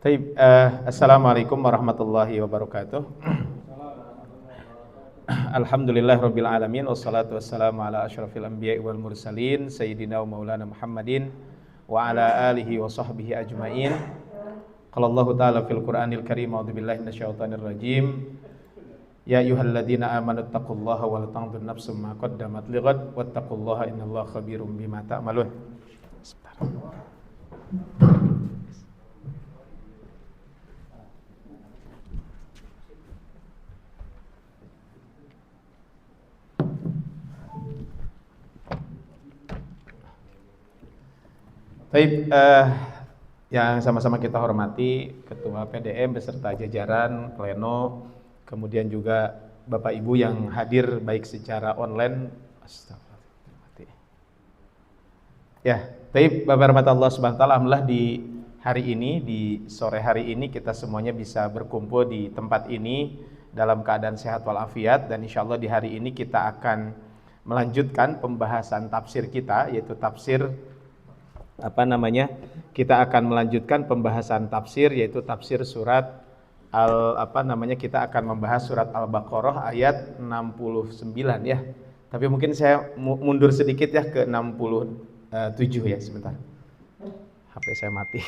Baik, Assalamualaikum warahmatullahi wabarakatuh. Alhamdulillah rabbil alamin, wassalatu wassalamu ala asyrafil anbiya'i wal mursalin sayyidina wa maulana Muhammadin wa ala alihi wa sahbihi ajmain. Qala Allah ta'ala fil Qur'anil Karim, a'udzu billahi minasyaitonir rajim. Ya ayyuhalladzina amanu taqullaha wal tanzur nafsum ma qaddamat lighad wattaqullaha innallaha khabirum bima ta'malun. Baik, yang sama-sama kita hormati Ketua PDM beserta jajaran pleno, kemudian juga Bapak Ibu yang hadir baik secara online. Astagfirullah. Ya, baik, Bapak rahmat Allah Subhanahu wa taala, alhamdulillah di hari ini, di sore hari ini kita semuanya bisa berkumpul di tempat ini dalam keadaan sehat walafiat, dan insyaallah di hari ini kita akan melanjutkan pembahasan tafsir kita, yaitu tafsir kita akan melanjutkan pembahasan tafsir, yaitu tafsir surat kita akan membahas surat Al-Baqarah ayat 69 ya. Tapi mungkin saya mundur sedikit ya ke 67 ya, sebentar. HP saya mati.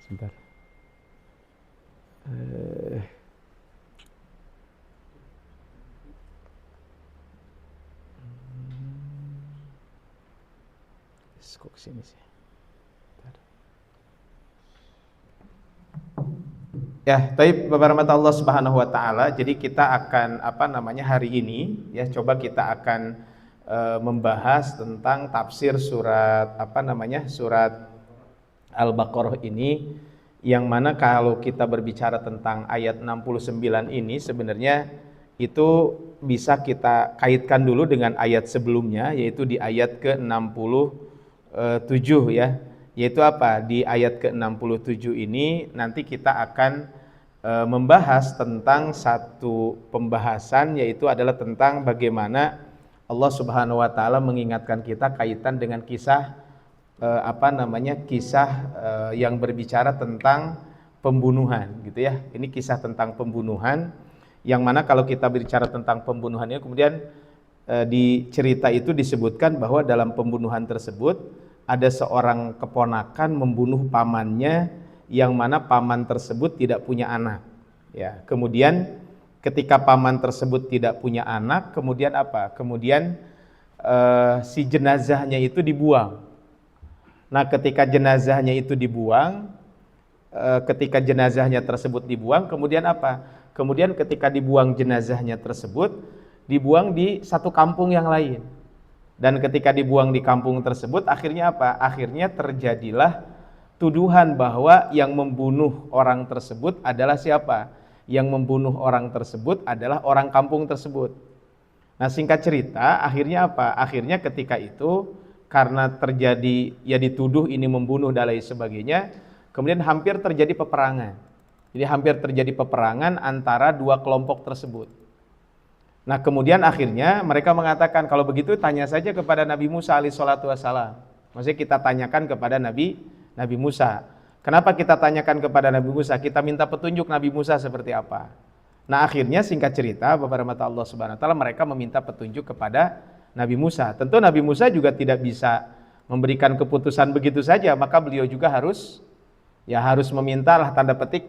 Sebentar. Kok kesini sih? Ya, baik, Bapak rahmat Allah Subhanahu wa taala. Jadi kita akan hari ini ya, coba kita akan membahas tentang tafsir surat surat Al-Baqarah ini, yang mana kalau kita berbicara tentang ayat 69 ini sebenarnya itu bisa kita kaitkan dulu dengan ayat sebelumnya, yaitu di ayat ke-67 ya, yaitu di ayat ke-67 ini nanti kita akan membahas tentang satu pembahasan, yaitu adalah tentang bagaimana Allah Subhanahu wa taala mengingatkan kita kaitan dengan kisah yang berbicara tentang pembunuhan gitu ya. Ini kisah tentang pembunuhan, yang mana kalau kita berbicara tentang pembunuhannya, kemudian di cerita itu disebutkan bahwa dalam pembunuhan tersebut ada seorang keponakan membunuh pamannya, yang mana paman tersebut tidak punya anak. Ya, kemudian ketika paman tersebut tidak punya anak, kemudian Kemudian si jenazahnya itu dibuang. Nah, ketika jenazahnya tersebut dibuang, kemudian Kemudian ketika dibuang jenazahnya tersebut, dibuang di satu kampung yang lain. Dan ketika dibuang di kampung tersebut, akhirnya Akhirnya terjadilah tuduhan bahwa yang membunuh orang tersebut adalah siapa? Yang membunuh orang tersebut adalah orang kampung tersebut. Nah, singkat cerita, akhirnya Akhirnya ketika itu, karena terjadi, ya dituduh ini membunuh dan lain sebagainya, kemudian hampir terjadi peperangan. Jadi hampir terjadi peperangan antara dua kelompok tersebut. Nah, kemudian akhirnya mereka mengatakan, kalau begitu tanya saja kepada Nabi Musa alaihissalatu wassalam. Maksudnya kita tanyakan kepada Nabi Musa. Kenapa kita tanyakan kepada Nabi Musa? Kita minta petunjuk Nabi Musa seperti apa. Nah, akhirnya singkat cerita, Bapak rahmat Allah Subhanahu wa taala, mereka meminta petunjuk kepada Nabi Musa. Tentu Nabi Musa juga tidak bisa memberikan keputusan begitu saja, maka beliau juga harus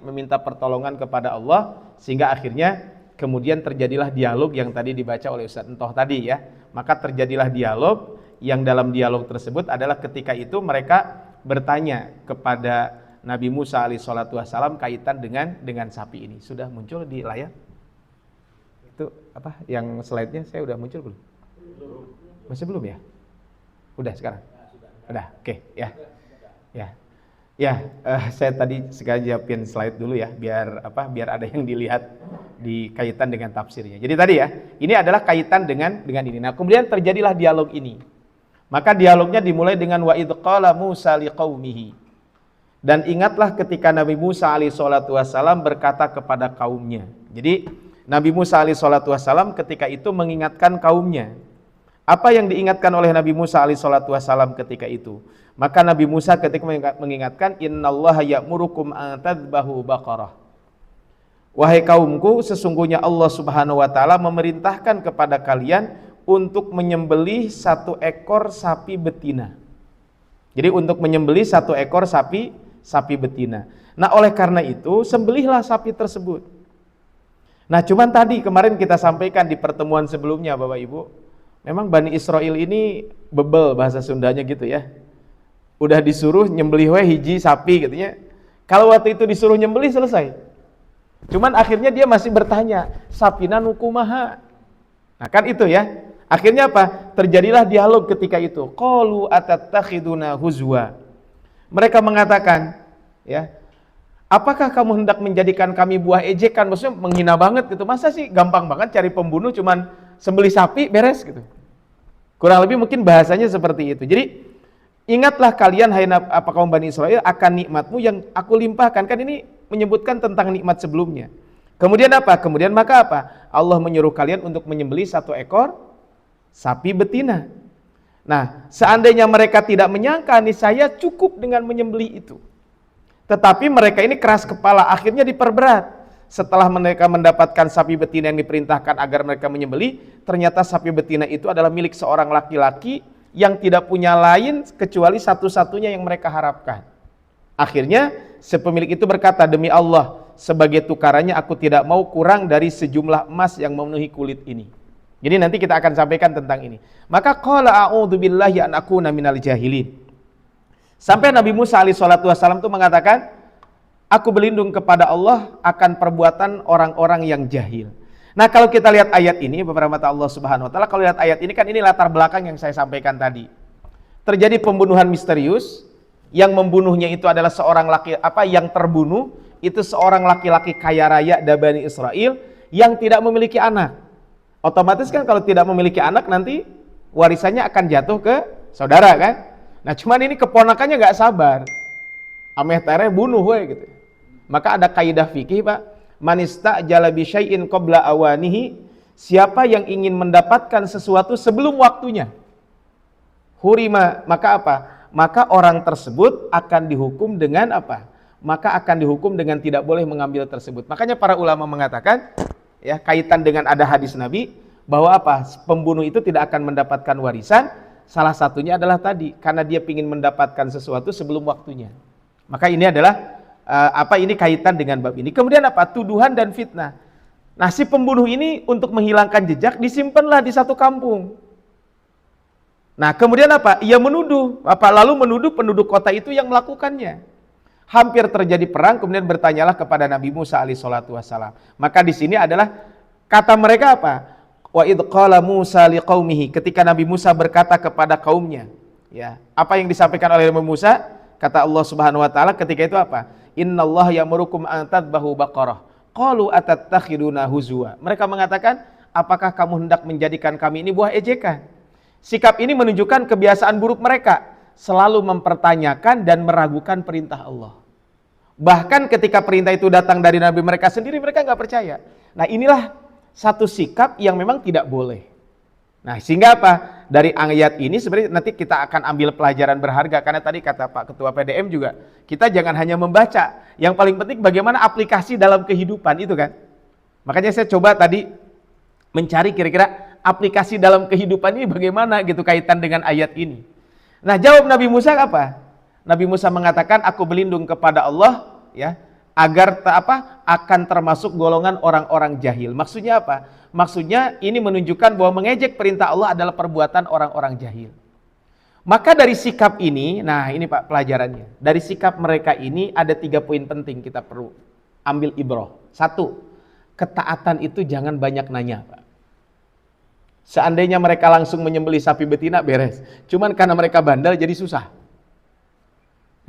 meminta pertolongan kepada Allah, sehingga akhirnya kemudian terjadilah dialog yang tadi dibaca oleh Ustaz Entoh tadi ya. Maka terjadilah dialog, yang dalam dialog tersebut adalah ketika itu mereka bertanya kepada Nabi Musa alaihissalatu wassalam kaitan dengan sapi ini. Sudah muncul di layar? Itu yang slide-nya saya udah muncul belum? Masih belum ya? Udah sekarang? Udah, oke ya. Saya tadi sekali siapin slide dulu ya, biar ada yang dilihat di kaitan dengan tafsirnya. Jadi tadi ya, ini adalah kaitan dengan ini. Nah, kemudian terjadilah dialog ini. Maka dialognya dimulai dengan wa idz qala Musa liqaumihi. Dan ingatlah ketika Nabi Musa alaihissalatu wassalam berkata kepada kaumnya. Jadi Nabi Musa alaihissalatu wassalam ketika itu mengingatkan kaumnya. Apa yang diingatkan oleh Nabi Musa alaihissalatu wassalam ketika itu? Maka Nabi Musa ketika mengingatkan, innallaha ya'murukum an tadbahu baqarah. Wahai kaumku, sesungguhnya Allah Subhanahu wa taala memerintahkan kepada kalian untuk menyembelih satu ekor sapi betina. Jadi untuk menyembelih satu ekor sapi betina. Nah, oleh karena itu sembelihlah sapi tersebut. Nah, cuman tadi kemarin kita sampaikan di pertemuan sebelumnya Bapak Ibu, memang Bani Israel ini bebel bahasa Sundanya gitu ya. Udah disuruh nyembelih hiji sapi gitu ya. Kalau waktu itu disuruh nyembelih selesai. Cuman akhirnya dia masih bertanya, sapina nukumaha. Nah kan itu ya. Akhirnya apa? Terjadilah dialog ketika itu. Qalu atattakhiduna huzwa. Mereka mengatakan, ya, apakah kamu hendak menjadikan kami buah ejekan? Maksudnya menghina banget gitu. Masa sih gampang banget cari pembunuh cuman sembelih sapi beres gitu. Kurang lebih mungkin bahasanya seperti itu. Jadi ingatlah kalian hai kaum Bani Israel akan nikmatmu yang aku limpahkan. Kan ini menyebutkan tentang nikmat sebelumnya. Kemudian apa? Kemudian maka apa? Allah menyuruh kalian untuk menyembelih satu ekor sapi betina. Nah, seandainya mereka tidak menyangka nih saya cukup dengan menyembelih itu. Tetapi mereka ini keras kepala, akhirnya diperberat. Setelah mereka mendapatkan sapi betina yang diperintahkan agar mereka menyembelih, ternyata sapi betina itu adalah milik seorang laki-laki yang tidak punya lain kecuali satu-satunya yang mereka harapkan. Akhirnya si pemilik itu berkata, demi Allah, sebagai tukarannya aku tidak mau kurang dari sejumlah emas yang memenuhi kulit ini. Jadi nanti kita akan sampaikan tentang ini. Maka qala a'udzubillahi an akuna minal jahilin. Sampai Nabi Musa alaihissalatu wassalam itu mengatakan, aku berlindung kepada Allah akan perbuatan orang-orang yang jahil. Nah, kalau kita lihat ayat ini, beberapa Allah Subhanahu wa taala, kalau lihat ayat ini kan ini latar belakang yang saya sampaikan tadi. Terjadi pembunuhan misterius, yang membunuhnya itu adalah seorang yang terbunuh itu seorang laki-laki kaya raya dari Bani Israel yang tidak memiliki anak. Otomatis kan kalau tidak memiliki anak nanti warisannya akan jatuh ke saudara kan. Nah, cuman ini keponakannya nggak sabar. Ameh tere bunuh we gitu. Maka ada kaidah fikih, Pak, manista jala bi syai'in qabla awanihi, siapa yang ingin mendapatkan sesuatu sebelum waktunya, hurima, maka apa? Maka orang tersebut akan dihukum dengan apa? Maka akan dihukum dengan tidak boleh mengambil tersebut. Makanya para ulama mengatakan, ya, kaitan dengan ada hadis Nabi bahwa apa? Pembunuh itu tidak akan mendapatkan warisan. Salah satunya adalah tadi karena dia ingin mendapatkan sesuatu sebelum waktunya. Maka ini adalah ini kaitan dengan bab ini. Kemudian apa? Tuduhan dan fitnah. Nah, si pembunuh ini untuk menghilangkan jejak disimpanlah di satu kampung. Nah, kemudian apa? Ia menuduh, lalu menuduh penduduk kota itu yang melakukannya. Hampir terjadi perang, kemudian bertanyalah kepada Nabi Musa alaihissalatu wassalam. Maka di sini adalah kata mereka apa? Wa idh qala Musa liqaumihi, ketika Nabi Musa berkata kepada kaumnya, ya. Apa yang disampaikan oleh Nabi Musa? Kata Allah Subhanahu wa taala ketika itu apa? Innallaha ya'murukum an tadbahu baqarah. Qalu atattakhiduna huzwa. Mereka mengatakan, apakah kamu hendak menjadikan kami ini buah ejekan? Sikap ini menunjukkan kebiasaan buruk mereka, selalu mempertanyakan dan meragukan perintah Allah. Bahkan ketika perintah itu datang dari Nabi mereka sendiri, mereka nggak percaya. Nah, inilah satu sikap yang memang tidak boleh. Nah, sehingga apa? Dari ayat ini sebenarnya nanti kita akan ambil pelajaran berharga, karena tadi kata Pak Ketua PDM juga, kita jangan hanya membaca, yang paling penting bagaimana aplikasi dalam kehidupan itu kan. Makanya saya coba tadi mencari kira-kira aplikasi dalam kehidupan ini bagaimana gitu kaitan dengan ayat ini. Nah, jawab Nabi Musa apa? Nabi Musa mengatakan, aku berlindung kepada Allah, ya, agar akan termasuk golongan orang-orang jahil. Maksudnya apa? Maksudnya ini menunjukkan bahwa mengejek perintah Allah adalah perbuatan orang-orang jahil. Maka dari sikap ini, nah ini Pak pelajarannya. Dari sikap mereka ini ada 3 poin penting kita perlu ambil ibrah. 1, ketaatan itu jangan banyak nanya, Pak. Seandainya mereka langsung menyembelih sapi betina beres. Cuman karena mereka bandel jadi susah.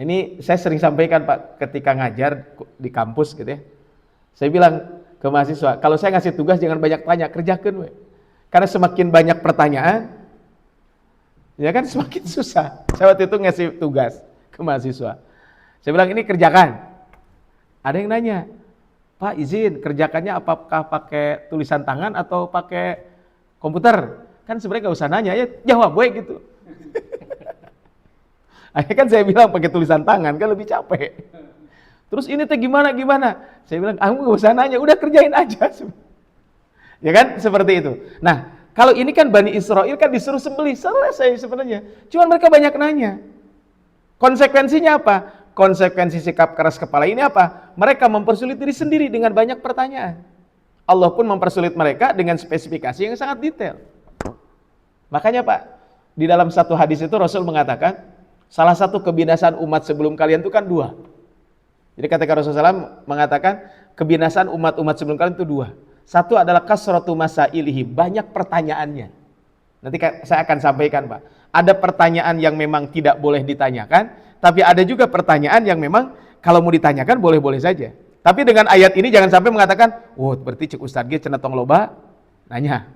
Ini saya sering sampaikan Pak ketika ngajar di kampus gitu ya. Saya bilang ke mahasiswa, kalau saya ngasih tugas jangan banyak tanya, kerjakan we. Karena semakin banyak pertanyaan, ya kan semakin susah. Saya waktu itu ngasih tugas ke mahasiswa. Saya bilang ini kerjakan. Ada yang nanya, Pak izin kerjakannya apakah pakai tulisan tangan atau pakai komputer? Kan sebenarnya nggak usah nanya, ya jawab gue gitu. Akhirnya kan saya bilang pakai tulisan tangan, kan lebih capek. Terus ini teh gimana? Saya bilang, kamu nggak usah nanya, udah kerjain aja. Ya kan, seperti itu. Nah, kalau ini kan Bani Israel kan disuruh sembelih, selesai sebenarnya. Cuman mereka banyak nanya. Konsekuensinya apa? Konsekuensi sikap keras kepala ini apa? Mereka mempersulit diri sendiri dengan banyak pertanyaan. Allah pun mempersulit mereka dengan spesifikasi yang sangat detail. Makanya Pak, di dalam satu hadis itu Rasul mengatakan, salah satu kebinasaan umat sebelum kalian itu kan dua. Jadi ketika Rasulullah SAW mengatakan, kebinasaan umat-umat sebelum kalian itu dua. Satu adalah kasratu masailihi, banyak pertanyaannya. Nanti saya akan sampaikan Pak. Ada pertanyaan yang memang tidak boleh ditanyakan, tapi ada juga pertanyaan yang memang kalau mau ditanyakan boleh-boleh saja. Tapi dengan ayat ini jangan sampai mengatakan, "Wah, berarti cek Ustaz ge cenah tong loba." Nanya.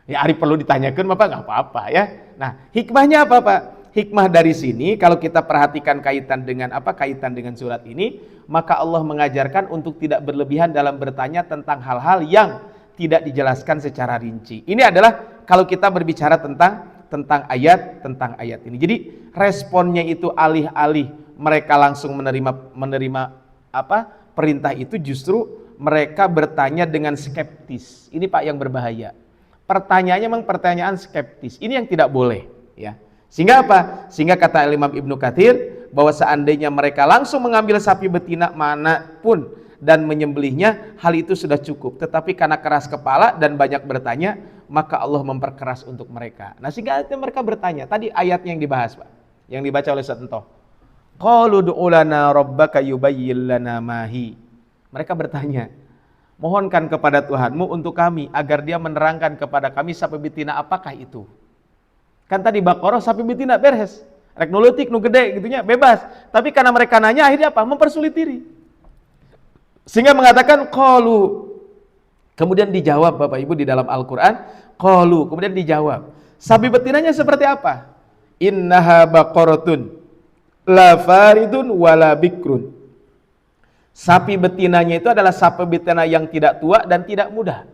Ya ari perlu ditanyakan Bapak enggak apa-apa ya. Nah, hikmahnya apa Pak? Hikmah dari sini kalau kita perhatikan kaitan dengan apa? Kaitan dengan surat ini, maka Allah mengajarkan untuk tidak berlebihan dalam bertanya tentang hal-hal yang tidak dijelaskan secara rinci. Ini adalah kalau kita berbicara tentang ayat ini. Jadi responnya itu alih-alih mereka langsung menerima apa? Perintah itu, justru mereka bertanya dengan skeptis. Ini Pak yang berbahaya. Pertanyaannya memang pertanyaan skeptis. Ini yang tidak boleh, ya. Sehingga apa? Sehingga kata Imam Ibnu Katsir bahwa seandainya mereka langsung mengambil sapi betina manapun dan menyembelihnya, hal itu sudah cukup. Tetapi karena keras kepala dan banyak bertanya, maka Allah memperkeras untuk mereka. Nah, sehingga mereka bertanya. Tadi ayatnya yang dibahas, Pak, yang dibaca oleh Ustaz Entoh. Qalu du'u lana rabbaka yubayyin lana mahi. Mereka bertanya, mohonkan kepada Tuhanmu untuk kami agar dia menerangkan kepada kami sapi betina apakah itu. Kan tadi Baqarah sapi betina beres, rek nu leutik nu gede gitunya bebas. Tapi karena mereka nanya akhirnya apa? Mempersulit diri. Sehingga mengatakan qalu. Kemudian dijawab Bapak Ibu di dalam Al-Qur'an, qalu, kemudian dijawab. Sapi betinanya seperti apa? Innaha baqaratun la faridun wala bikrun. Sapi betinanya itu adalah sapi betina yang tidak tua dan tidak muda.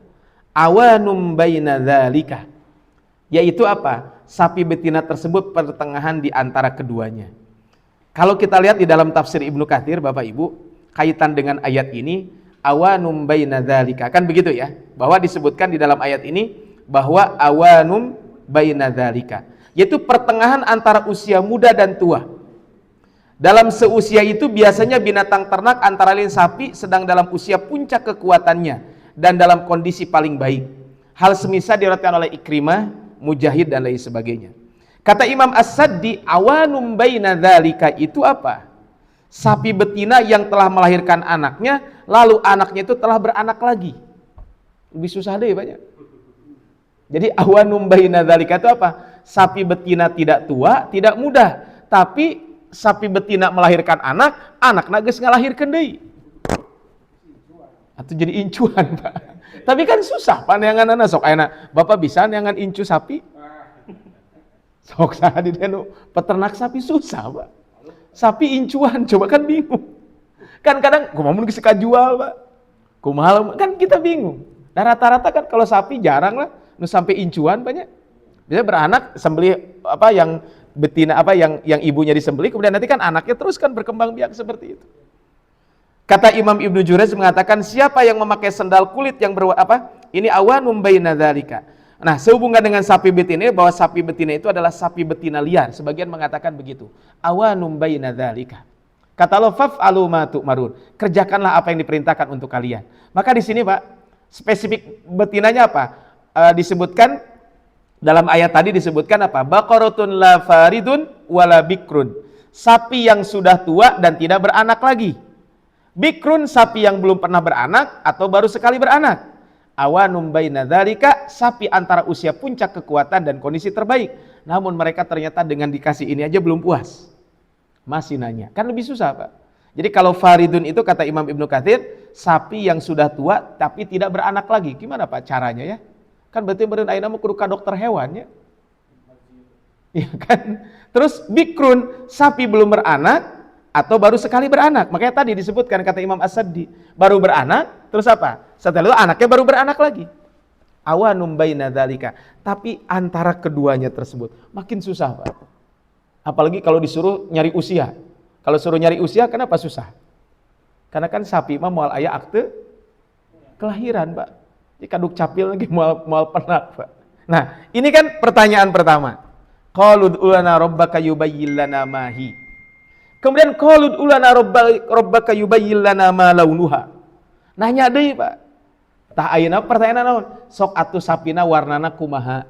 Awanum baina dzalika. Yaitu apa? Sapi betina tersebut pertengahan di antara keduanya. Kalau kita lihat di dalam tafsir Ibnu Katsir Bapak Ibu, kaitan dengan ayat ini, awanum baina dzalika. Kan begitu ya? Bahwa disebutkan di dalam ayat ini bahwa awanum baina dzalika, yaitu pertengahan antara usia muda dan tua. Dalam seusia itu biasanya binatang ternak antara lain sapi sedang dalam usia puncak kekuatannya dan dalam kondisi paling baik. Hal semisal diriwayatkan oleh Ikrimah, Mujahid dan lain sebagainya. Kata Imam As-Saddi, awanum baina dzalika itu apa? Sapi betina yang telah melahirkan anaknya, lalu anaknya itu telah beranak lagi. Lebih susah deh banyak. Jadi awanum baina dzalika itu apa? Sapi betina tidak tua, tidak muda, tapi sapi betina melahirkan anak, anakna geus ngalahirkeun deui. Atau jadi incuan, Pak. Tapi kan susah paneanganana sok ayeuna Bapak bisa neangan incu sapi? Sok saha di dieu peternak sapi susah, Pak. Sapi incuan coba kan bingung. Kan kadang kumaha mun geus kajual, Pak. Kumaha kan kita bingung. Nah rata-rata kan kalau sapi jarang lah nu sampai incuan banyak. Biasanya beranak sembelih apa yang betina apa yang ibunya disembelih kemudian nanti kan anaknya terus kan berkembang biak seperti itu. Kata Imam Ibnu Jurayj mengatakan siapa yang memakai sendal kulit yang ini awanum baina dzalika. Nah, sehubungan dengan sapi betina bahwa sapi betina itu adalah sapi betina liar. Sebagian mengatakan begitu. Awanum baina dzalika. Kata Allah faf'alu ma tu'marun. Kerjakanlah apa yang diperintahkan untuk kalian. Maka di sini, Pak, spesifik betinanya apa? Disebutkan dalam ayat tadi disebutkan apa? Baqaratun la faridun wala bikrun. Sapi yang sudah tua dan tidak beranak lagi. Bikrun sapi yang belum pernah beranak atau baru sekali beranak. Awanum baina dzalika sapi antara usia puncak kekuatan dan kondisi terbaik. Namun mereka ternyata dengan dikasih ini aja belum puas. Masih nanya. Kan lebih susah, Pak. Jadi kalau faridun itu kata Imam Ibnu Katsir, sapi yang sudah tua tapi tidak beranak lagi. Gimana Pak caranya ya? Kan berarti meureun ayeuna mah kudu ka dokter hewan ya. Iya kan? Terus bikrun sapi belum beranak atau baru sekali beranak. Makanya tadi disebutkan kata Imam As-Saddi, baru beranak, terus apa? Setelah itu anaknya baru beranak lagi. Awanum baina dzalika. Tapi antara keduanya tersebut makin susah, Pak. Apalagi kalau disuruh nyari usia. Kalau suruh nyari usia kenapa susah? Karena kan sapi mah moal aya akte kelahiran, Pak. Di kaduk capil lagi moal penak, Pak. Nah, ini kan pertanyaan pertama. Qalud ulana rabbaka yubayyin lana mahi. Kemudian qalud ulana rabbaka yubayyin lana ma launuha. Nanya deui, Pak. Tah ayeuna pertanyaan naon? Sok atuh sapina warnana kumaha?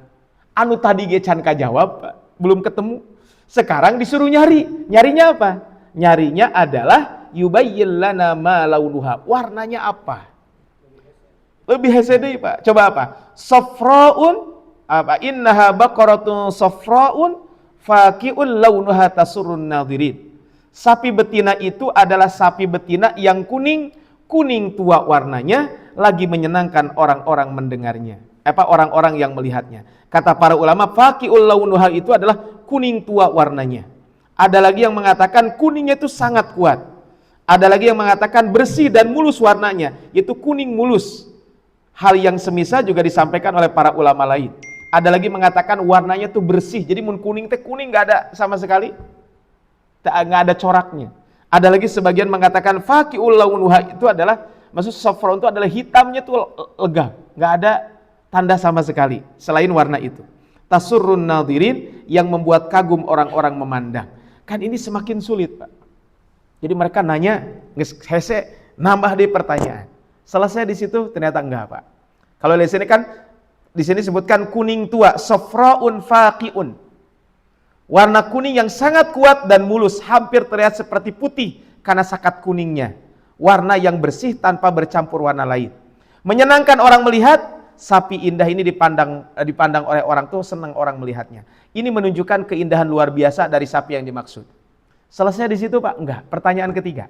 Anu tadi ge can kajawab, Pak. Belum ketemu. Sekarang disuruh nyari. Nyarinya apa? Nyarinya adalah yubayyin lana ma launuha. Warnanya apa? Lebih hese deui, Pak. Coba apa? Safraun apa? Innaha baqaratun safraun faqi'un launuha tasurrun nadhirin. Sapi betina itu adalah sapi betina yang kuning tua warnanya, lagi menyenangkan orang-orang mendengarnya. Orang-orang yang melihatnya. Kata para ulama, faqi'ul launuha itu adalah kuning tua warnanya. Ada lagi yang mengatakan kuningnya itu sangat kuat. Ada lagi yang mengatakan bersih dan mulus warnanya, yaitu kuning mulus. Hal yang semisal juga disampaikan oleh para ulama lain. Ada lagi mengatakan warnanya tuh bersih, jadi mun kuning teh kuning nggak ada sama sekali, nggak ada coraknya. Ada lagi sebagian mengatakan faqi'ul launuha itu adalah, maksud safron itu adalah hitamnya tuh legam, nggak ada tanda sama sekali selain warna itu. Tasurrun nadhirin, yang membuat kagum orang-orang memandang. Kan ini semakin sulit, Pak. Jadi mereka nanya, hese nambah deh pertanyaan. Selesai di situ ternyata enggak, Pak. Kalau di sini kan di sini sebutkan kuning tua, safraun faqi'un. Warna kuning yang sangat kuat dan mulus, hampir terlihat seperti putih karena sakat kuningnya. Warna yang bersih tanpa bercampur warna lain. Menyenangkan orang melihat, sapi indah ini dipandang oleh orang tuh senang orang melihatnya. Ini menunjukkan keindahan luar biasa dari sapi yang dimaksud. Selesai di situ, Pak? Enggak. Pertanyaan ketiga.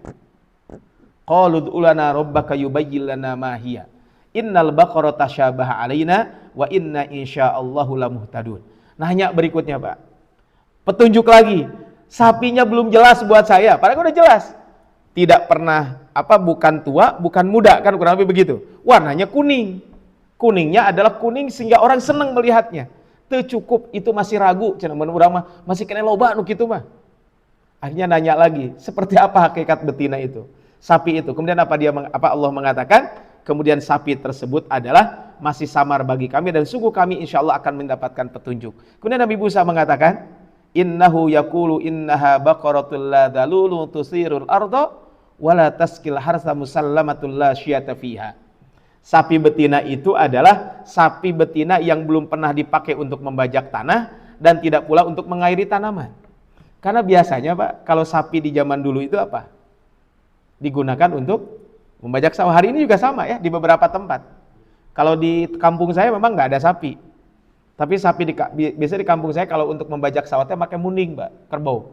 Qalud ulana rabbaka yubayyin lana ma hiya. Innal baqara tasyabaha alaina wa inna insyaallahu lamuhtadun. Nanya berikutnya, Pak. Petunjuk lagi, sapinya belum jelas buat saya, padahal udah jelas. Tidak pernah bukan tua, bukan muda, kan kurang lebih begitu. Warnanya kuning. Kuningnya adalah kuning sehingga orang senang melihatnya. Teu cukup, itu masih ragu, cenah mun urang mah masih kena loba nu kitu mah. Akhirnya nanya lagi, seperti apa hakikat betina itu? Sapi itu. Kemudian Allah mengatakan, kemudian sapi tersebut adalah masih samar bagi kami dan sungguh kami insya Allah akan mendapatkan petunjuk. Kemudian Nabi Musa mengatakan, innahu yaqulu innaha baqaratul la dalulun tusirul arda wala taskil harsa musallamatul la syiyata fiha. Sapi betina itu adalah sapi betina yang belum pernah dipakai untuk membajak tanah dan tidak pula untuk mengairi tanaman. Karena biasanya, Pak, kalau sapi di zaman dulu itu apa? Digunakan untuk membajak sawah. Hari ini juga sama ya, di beberapa tempat. Kalau di kampung saya memang nggak ada sapi. Tapi sapi biasanya di kampung saya kalau untuk membajak sawahnya pakai munding, Mbak, kerbau.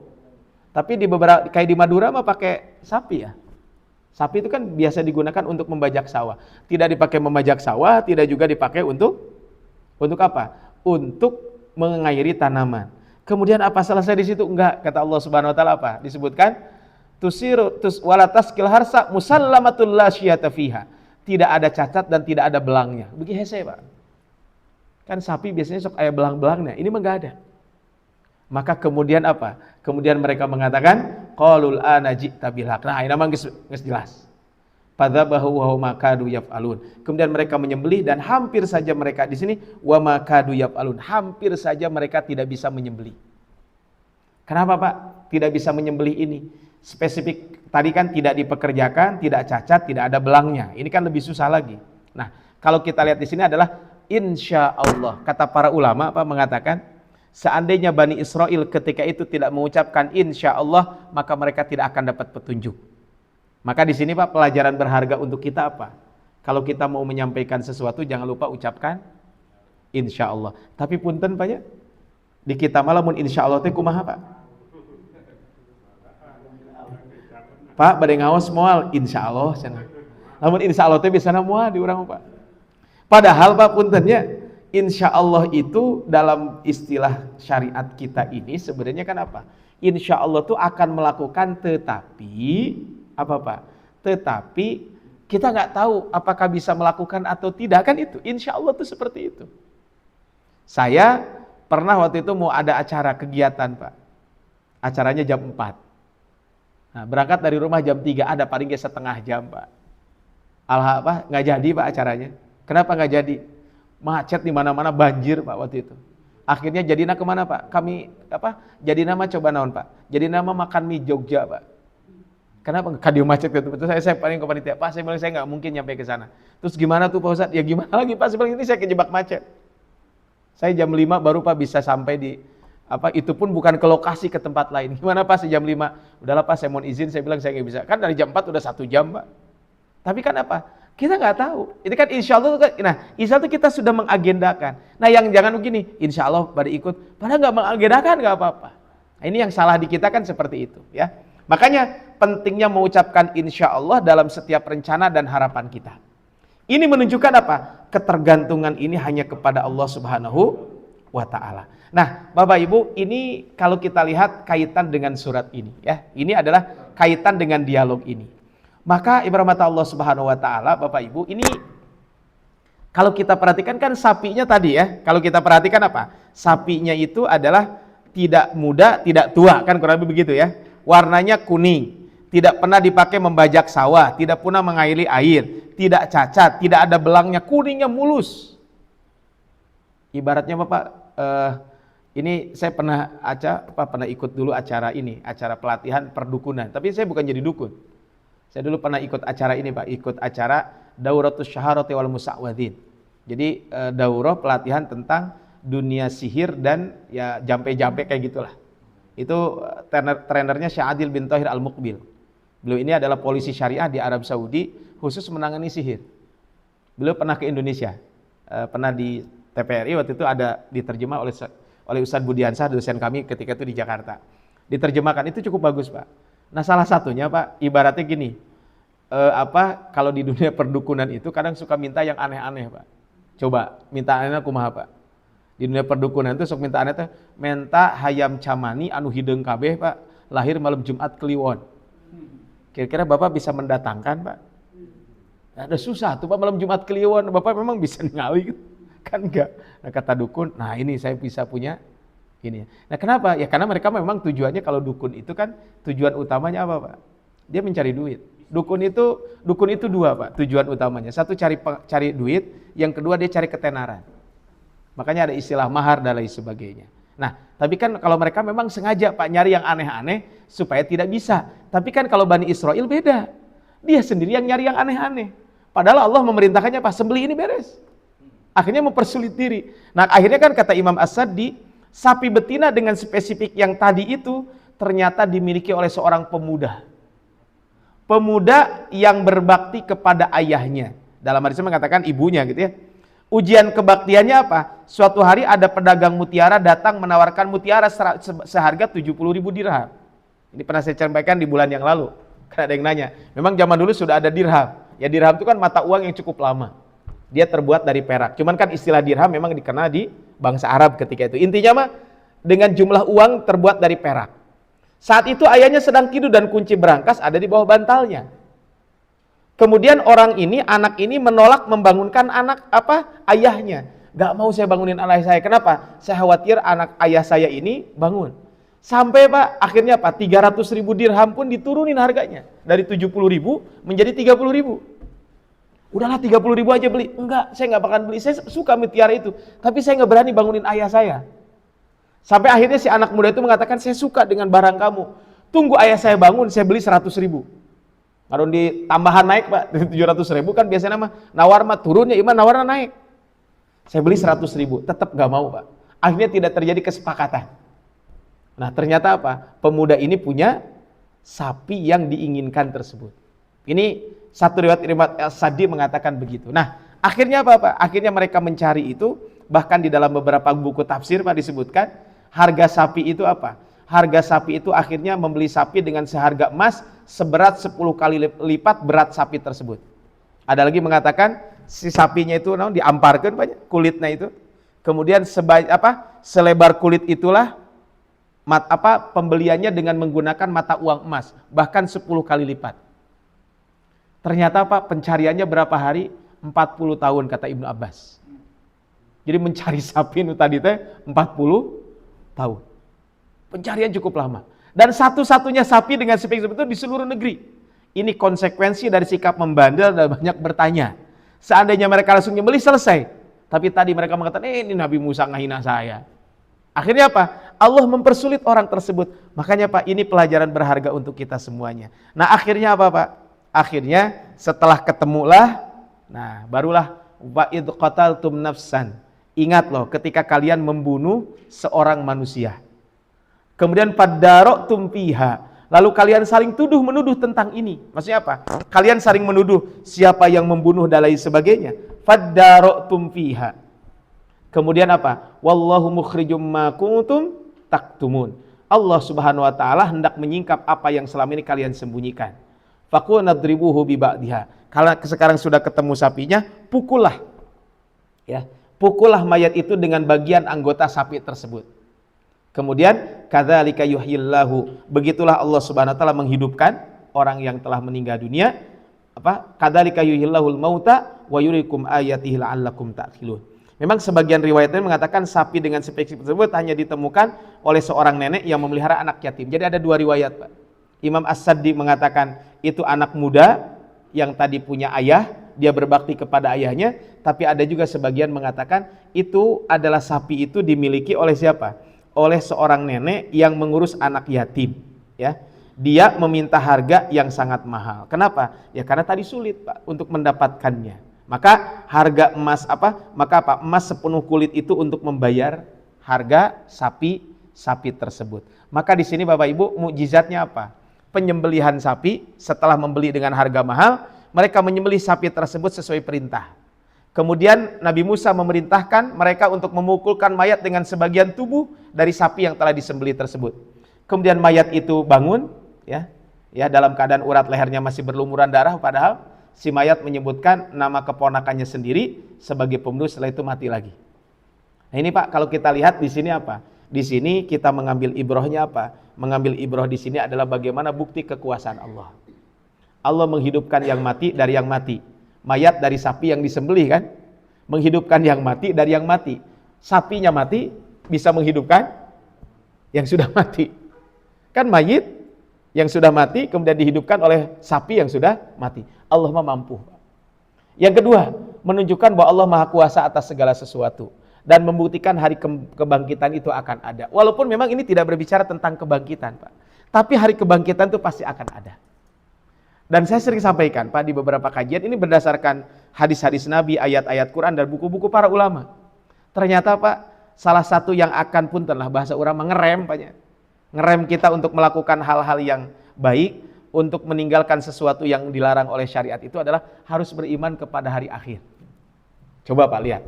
Tapi di beberapa kayak di Madura mah pakai sapi ya. Sapi itu kan biasa digunakan untuk membajak sawah. Tidak dipakai membajak sawah, tidak juga dipakai untuk apa? Untuk mengairi tanaman. Kemudian apa selesai di situ? Enggak, kata Allah Subhanahu wa taala apa? Disebutkan wala taskil harsa musallamatul la syiyata fiha. Tidak ada cacat dan tidak ada belangnya. Begitu hese, Pak. Kan sapi biasanya sok aya belang-belangnya, ini mah enggak ada. Maka kemudian apa? Kemudian mereka mengatakan qalul ana ji'ta bil haq. Nah, ini mah geus jelas. Padzabahu wa ma kadu yaf'alun. Kemudian mereka menyembelih dan hampir saja mereka di sini wa ma kadu yaf'alun. Hampir saja mereka tidak bisa menyembelih. Kenapa, Pak? Tidak bisa menyembelih ini. Spesifik tadi kan tidak dipekerjakan, tidak cacat, tidak ada belangnya. Ini kan lebih susah lagi. Nah, kalau kita lihat di sini adalah insya Allah. Kata para ulama apa mengatakan, seandainya Bani Israel ketika itu tidak mengucapkan insya Allah, maka mereka tidak akan dapat petunjuk. Maka di sini, Pak, pelajaran berharga untuk kita apa? Kalau kita mau menyampaikan sesuatu, jangan lupa ucapkan insya Allah. Tapi punten, Pak, ya, di kita malah mun insya Allah teh kumaha, Pak? Pak, bade ngaos moal insya Allah cenah. Namun insya Allah teh biasana moal di urang, Pak. Padahal, Pak, puntennya insya Allah itu dalam istilah syariat kita ini sebenarnya kan apa? Insya Allah itu akan melakukan tetapi apa, Pak? Tetapi Kita nggak tahu apakah bisa melakukan atau tidak, kan itu. Insya Allah tuh seperti itu. Saya pernah waktu itu mau ada acara kegiatan Pak. Acaranya jam 4. Nah, berangkat dari rumah jam 3, ada paling nggak setengah jam Pak. Nggak jadi Pak acaranya. Kenapa nggak jadi? Macet di mana-mana, banjir Pak waktu itu. Akhirnya Jadina kemana Pak? Jadina mah coba naon Pak? Jadina mah makan mie Jogja Pak. Kenapa? Kadio macet gitu. Betul, saya paling ke panitia, Pak saya bilang saya nggak mungkin nyampe ke sana. Terus gimana tuh Pak Ustadz? Ya gimana lagi Pak, saya bilang ini saya kejebak macet. Saya jam 5 baru Pak bisa sampai di itu pun bukan ke lokasi, ke tempat lain. Gimana Pak jam 5? Udahlah Pak saya mohon izin, saya bilang saya nggak bisa. Kan dari jam 4 udah 1 jam Pak. Tapi kan kita nggak tahu. Itu kan insya Allah, insya Allah kita sudah mengagendakan. Nah yang jangan begini, insya Allah pada ikut, padahal nggak mengagendakan nggak apa-apa. Nah, ini yang salah di kita kan seperti itu ya. Makanya pentingnya mengucapkan insya Allah dalam setiap rencana dan harapan kita. Ini menunjukkan apa? Ketergantungan ini hanya kepada Allah Subhanahu wa Ta'ala. Nah, Bapak Ibu, ini kalau kita lihat kaitan dengan surat ini ya. Ini adalah kaitan dengan dialog ini. Maka ibarat Allah Subhanahu wa Ta'ala, Bapak Ibu, ini kalau kita perhatikan kan sapinya tadi ya. Kalau kita perhatikan sapinya itu adalah tidak muda, tidak tua, kan kurang lebih begitu ya. Warnanya kuning, tidak pernah dipakai membajak sawah, tidak pernah mengairi air, tidak cacat, tidak ada belangnya, kuningnya mulus. Ibaratnya Bapak, ini saya pernah ikut dulu acara ini, acara pelatihan perdukunan, tapi saya bukan jadi dukun. Saya dulu pernah ikut acara ini Pak, ikut acara Dauratus Syaharati wal Musa'wadhin. Jadi daurah pelatihan tentang dunia sihir dan ya jampe-jampe kayak gitulah. Itu trenernya Syekh Adil bin Thahir Al-Muqbil. Beliau ini adalah polisi syariah di Arab Saudi, khusus menangani sihir. Beliau pernah ke Indonesia, pernah di TPRI, waktu itu ada diterjemah oleh Ustadz Budiansah, dosen kami ketika itu di Jakarta. Diterjemahkan, itu cukup bagus Pak. Nah salah satunya Pak, ibaratnya gini, kalau di dunia perdukunan itu kadang suka minta yang aneh-aneh Pak. Coba, minta aneh kumaha Pak? Di dunia perdukunan itu sok minta aneh tuh, minta hayam camani anu hideung kabeh Pak, lahir malam Jumat Kliwon. Kira-kira Bapak bisa mendatangkan Pak? Ada susah tuh Pak, malam Jumat Kliwon, Bapak memang bisa ngali kan enggak? Nah kata dukun, nah ini saya bisa punya ini. Nah kenapa? Ya karena mereka memang tujuannya, kalau dukun itu kan tujuan utamanya apa Pak? Dia mencari duit. Dukun itu dua Pak, tujuan utamanya. Satu cari duit, yang kedua dia cari ketenaran. Makanya ada istilah mahar dan lain sebagainya. Nah, tapi kan kalau mereka memang sengaja Pak nyari yang aneh-aneh supaya tidak bisa. Tapi kan kalau Bani Israel beda. Dia sendiri yang nyari yang aneh-aneh. Padahal Allah memerintahkannya Pak, sembelih ini beres. Akhirnya mempersulit diri. Nah, akhirnya kan kata Imam As-Saddi, sapi betina dengan spesifik yang tadi itu ternyata dimiliki oleh seorang pemuda. Pemuda yang berbakti kepada ayahnya. Dalam hadisnya mengatakan ibunya gitu ya. Ujian kebaktiannya apa? Suatu hari ada pedagang mutiara datang menawarkan mutiara seharga 70.000 dirham. Ini pernah saya sampaikan di bulan yang lalu. Karena ada yang nanya. Memang zaman dulu sudah ada dirham. Ya dirham itu kan mata uang yang cukup lama. Dia terbuat dari perak. Cuman kan istilah dirham memang dikenal di bangsa Arab ketika itu. Intinya mah dengan jumlah uang terbuat dari perak. Saat itu ayahnya sedang tidur dan kunci berangkas ada di bawah bantalnya. Kemudian anak ini menolak membangunkan ayahnya. Gak mau saya bangunin ayah saya. Kenapa? Saya khawatir ayah saya ini bangun. Sampai Pak, akhirnya 300.000 dirham pun diturunin harganya. Dari 70.000 menjadi 30.000. Udahlah 30.000 aja beli. Enggak, saya nggak bakalan beli. Saya suka mutiara itu. Tapi saya nggak berani bangunin ayah saya. Sampai akhirnya si anak muda itu mengatakan, saya suka dengan barang kamu. Tunggu ayah saya bangun, saya beli 100.000. Kalau di tambahan naik Pak, 700.000 kan biasanya mah nawar mah turunnya, iman nawarnya naik. Saya beli 100.000, tetap nggak mau Pak. Akhirnya tidak terjadi kesepakatan. Nah ternyata apa? Pemuda ini punya sapi yang diinginkan tersebut. Ini satu riwayat As-Saddi mengatakan begitu. Nah akhirnya apa Pak? Akhirnya mereka mencari itu, bahkan di dalam beberapa buku tafsir Pak disebutkan, harga sapi itu apa? Harga sapi itu akhirnya membeli sapi dengan seharga emas seberat 10 kali lipat berat sapi tersebut. Ada lagi mengatakan si sapinya itu diamparkan banyak kulitnya itu. Kemudian selebar kulit itulah pembeliannya dengan menggunakan mata uang emas, bahkan 10 kali lipat. Ternyata apa? Pencariannya berapa hari? 40 tahun kata Ibnu Abbas. Jadi mencari sapi itu tadi teh 40 tahun. Pencarian cukup lama. Dan satu-satunya sapi dengan spek itu di seluruh negeri. Ini konsekuensi dari sikap membandel dan banyak bertanya. Seandainya mereka langsung nyembelih selesai. Tapi tadi mereka mengatakan, ini Nabi Musa ngahina saya. Akhirnya apa? Allah mempersulit orang tersebut. Makanya Pak, ini pelajaran berharga untuk kita semuanya. Nah akhirnya apa Pak? Akhirnya setelah ketemulah, nah barulah wa id qataltum nafsan. Ingat loh, ketika kalian membunuh seorang manusia. Kemudian fadara'tum fiha. Lalu kalian saling tuduh menuduh tentang ini. Maksudnya apa? Kalian saling menuduh siapa yang membunuh dan lain sebagainya. Fadara'tum fiha. Kemudian apa? Wallahu mukhrijum ma kuntum taktumun. Allah Subhanahu wa taala hendak menyingkap apa yang selama ini kalian sembunyikan. Faqulna nadribuhu bi ba'dihha. Kalau sekarang sudah ketemu sapinya, pukullah. Ya, pukullah mayat itu dengan bagian anggota sapi tersebut. Kemudian kadzalika yuhyillahu. Begitulah Allah Subhanahu wa taala menghidupkan orang yang telah meninggal dunia. Apa? Kadzalika yuhyillahul mauta wa yuriikum ayatihi la'allakum ta'qilun. Memang sebagian riwayatnya mengatakan sapi dengan spesifik tersebut hanya ditemukan oleh seorang nenek yang memelihara anak yatim. Jadi ada dua riwayat, Pak. Imam As-Saddi mengatakan itu anak muda yang tadi punya ayah, dia berbakti kepada ayahnya, tapi ada juga sebagian mengatakan itu adalah sapi itu dimiliki oleh siapa? Oleh seorang nenek yang mengurus anak yatim, ya. Dia meminta harga yang sangat mahal. Kenapa? Ya karena tadi sulit, Pak, untuk mendapatkannya. Maka harga emas emas sepenuh kulit itu untuk membayar harga sapi tersebut. Maka di sini Bapak Ibu mukjizatnya apa? Penyembelihan sapi, setelah membeli dengan harga mahal, mereka menyembelih sapi tersebut sesuai perintah. Kemudian Nabi Musa memerintahkan mereka untuk memukulkan mayat dengan sebagian tubuh dari sapi yang telah disembelih tersebut. Kemudian mayat itu bangun, ya dalam keadaan urat lehernya masih berlumuran darah, padahal si mayat menyebutkan nama keponakannya sendiri sebagai pembunuh, setelah itu mati lagi. Nah ini Pak, kalau kita lihat di sini apa? Di sini kita mengambil ibrohnya apa? Mengambil ibroh di sini adalah bagaimana bukti kekuasaan Allah. Allah menghidupkan yang mati dari yang mati. Mayat dari sapi yang disembelih kan? Menghidupkan yang mati dari yang mati. Sapinya mati bisa menghidupkan yang sudah mati. Kan mayit yang sudah mati kemudian dihidupkan oleh sapi yang sudah mati. Allah mampu. Yang kedua, menunjukkan bahwa Allah Maha Kuasa atas segala sesuatu dan membuktikan hari kebangkitan itu akan ada. Walaupun memang ini tidak berbicara tentang kebangkitan, Pak. Tapi hari kebangkitan itu pasti akan ada. Dan saya sering sampaikan, Pak, di beberapa kajian ini berdasarkan hadis-hadis Nabi, ayat-ayat Quran dan buku-buku para ulama. Ternyata, Pak, salah satu yang akan puntenlah bahasa ulama ngerem, Pak. Ngerem kita untuk melakukan hal-hal yang baik, untuk meninggalkan sesuatu yang dilarang oleh syariat itu adalah harus beriman kepada hari akhir. Coba Pak lihat.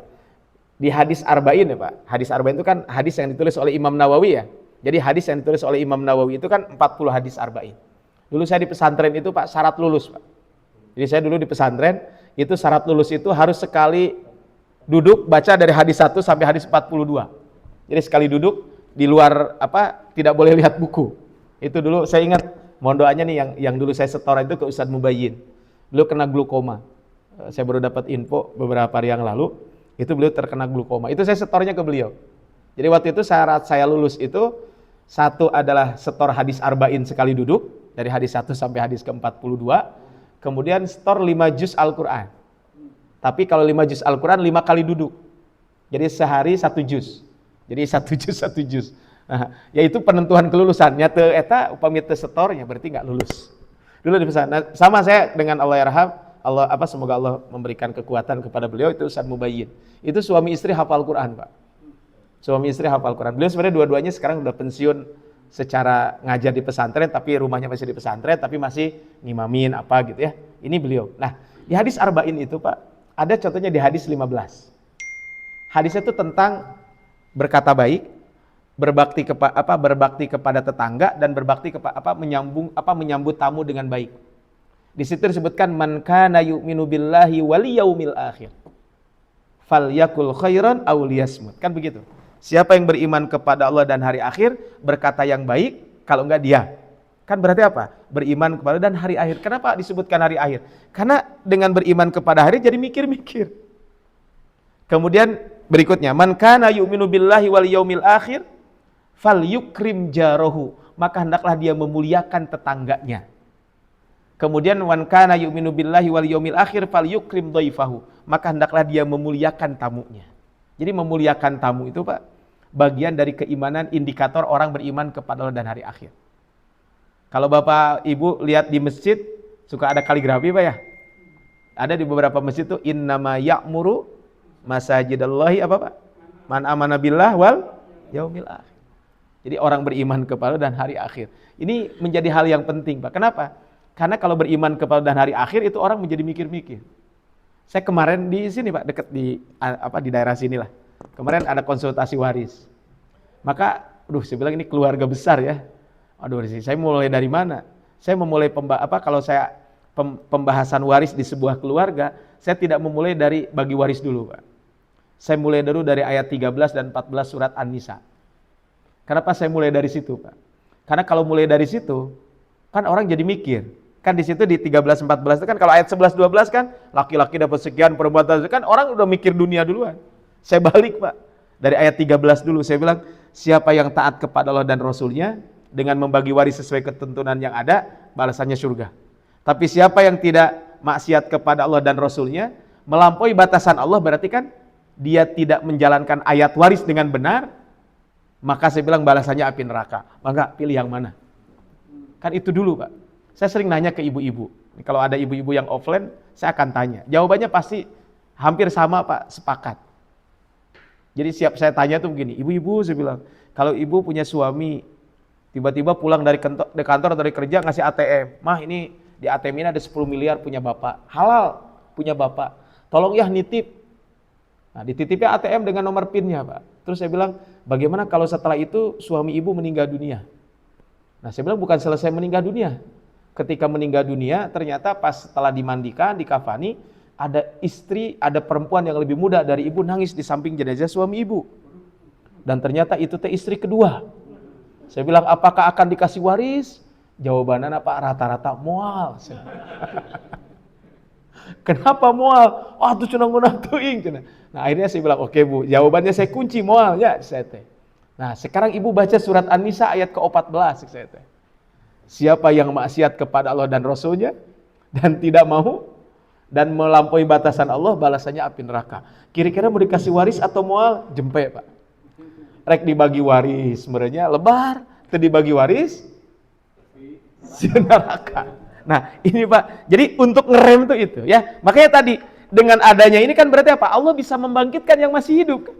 Di hadis Arba'in ya Pak. Hadis Arba'in itu kan hadis yang ditulis oleh Imam Nawawi ya. Jadi hadis yang ditulis oleh Imam Nawawi itu kan 40 hadis Arba'in. Dulu saya di pesantren itu Pak syarat lulus Pak. Jadi saya dulu di pesantren itu syarat lulus itu harus sekali duduk baca dari hadis 1 sampai hadis 42. Jadi sekali duduk di luar tidak boleh lihat buku. Itu dulu saya ingat, mohon doanya nih yang dulu saya setor itu ke Ustadz Mubayyin. Beliau kena glukoma. Saya baru dapat info beberapa hari yang lalu, itu beliau terkena glukoma. Itu saya setornya ke beliau. Jadi waktu itu syarat saya lulus itu satu adalah setor hadis Arba'in sekali duduk dari hadis 1 sampai hadis ke-42, kemudian setor 5 juz Al-Qur'an. Tapi kalau 5 juz Al-Qur'an 5 kali duduk. Jadi sehari 1 juz. Jadi 1 juz. Nah, yaitu penentuan kelulusan. Nyata eta upami teu setornya berarti enggak lulus. Dulu di pesan. Nah, sama saya dengan Allah yarham, semoga Allah memberikan kekuatan kepada beliau itu Ustaz Mubayyin. Itu suami istri hafal Quran, Pak. Suami istri hafal Quran. Beliau sebenarnya dua-duanya sekarang udah pensiun secara ngajar di pesantren, tapi rumahnya masih di pesantren, tapi masih ngimamin apa gitu ya. Ini beliau. Nah, di hadis Arba'in itu Pak, ada contohnya di hadis 15. Hadisnya itu tentang berkata baik, berbakti kepada tetangga dan berbakti menyambut tamu dengan baik. Di situ disebutkan man kana yu'minu billahi wal yaumil akhir falyakul khairan aw liyasmut. Kan begitu. Siapa yang beriman kepada Allah dan hari akhir berkata yang baik, kalau enggak dia. Kan berarti apa? Beriman kepada dan hari akhir. Kenapa disebutkan hari akhir? Karena dengan beriman kepada hari jadi mikir-mikir. Kemudian berikutnya, man kana yu'minu billahi wal yaumil akhir falyukrim jarahu, maka hendaklah dia memuliakan tetangganya. Kemudian man kana yu'minu billahi wal yaumil akhir falyukrim dhaifahu, maka hendaklah dia memuliakan tamunya. Jadi memuliakan tamu itu Pak, bagian dari keimanan, indikator orang beriman kepada Allah dan hari akhir. Kalau Bapak Ibu lihat di masjid suka ada kaligrafi Pak ya. Ada di beberapa masjid tuh innama ya'muru masajidallahi apa Pak? Man amana billah wal yaumil akhir. Jadi orang beriman kepada dan hari akhir. Ini menjadi hal yang penting Pak. Kenapa? Karena kalau beriman kepada dan hari akhir itu orang menjadi mikir-mikir. Saya kemarin di sini Pak, dekat di daerah sinilah. Kemarin ada konsultasi waris. Maka, saya bilang ini keluarga besar ya. Saya mulai dari mana? Saya memulai kalau saya pembahasan waris di sebuah keluarga, saya tidak memulai dari bagi waris dulu, Pak. Saya mulai dulu dari ayat 13 dan 14 surat An-Nisa. Kenapa saya mulai dari situ, Pak? Karena kalau mulai dari situ, kan orang jadi mikir. Kan di situ di 13 14 itu kan kalau ayat 11 12 kan laki-laki dapat sekian, perempuan kan orang udah mikir dunia duluan. Saya balik, Pak. Dari ayat 13 dulu saya bilang, siapa yang taat kepada Allah dan Rasul-Nya dengan membagi waris sesuai ketentuan yang ada, balasannya surga. Tapi siapa yang tidak maksiat kepada Allah dan Rasul-Nya, melampaui batasan Allah, berarti kan dia tidak menjalankan ayat waris dengan benar, maka saya bilang balasannya api neraka. Maka pilih yang mana? Kan itu dulu Pak. Saya sering nanya ke ibu-ibu. Kalau ada ibu-ibu yang offline, saya akan tanya. Jawabannya pasti hampir sama Pak, sepakat. Jadi saya tanya tuh begini, ibu-ibu saya bilang, kalau ibu punya suami, tiba-tiba pulang dari kantor atau dari kerja ngasih ATM. Mah ini di ATM ini ada 10 miliar punya bapak. Halal punya bapak. Tolong ya nitip. Nah dititipnya ATM dengan nomor PIN-nya Pak. Terus saya bilang, bagaimana kalau setelah itu suami ibu meninggal dunia? Nah saya bilang bukan selesai meninggal dunia. Ketika meninggal dunia ternyata pas setelah dimandikan, dikafani, ada istri, ada perempuan yang lebih muda dari ibu nangis di samping jenazah suami ibu. Dan ternyata itu teh istri kedua. Saya bilang, apakah akan dikasih waris? Jawabannya apa? Rata-rata mual. Kenapa mual? Tuh cuna ngunatuing. Nah akhirnya saya bilang, oke Bu, jawabannya saya kunci mual ya. Nah sekarang ibu baca surat An-Nisa ayat ke-14. Siapa yang maksiat kepada Allah dan Rasul-Nya dan tidak mau dan melampaui batasan Allah, balasannya api neraka. Kira-kira mau dikasih waris atau mual? Jempe Pak. Rek dibagi waris, sebenarnya lebar, dibagi waris, si neraka. Nah ini Pak, jadi untuk ngerem tuh itu ya. Makanya tadi dengan adanya ini kan berarti apa? Allah bisa membangkitkan yang masih hidup.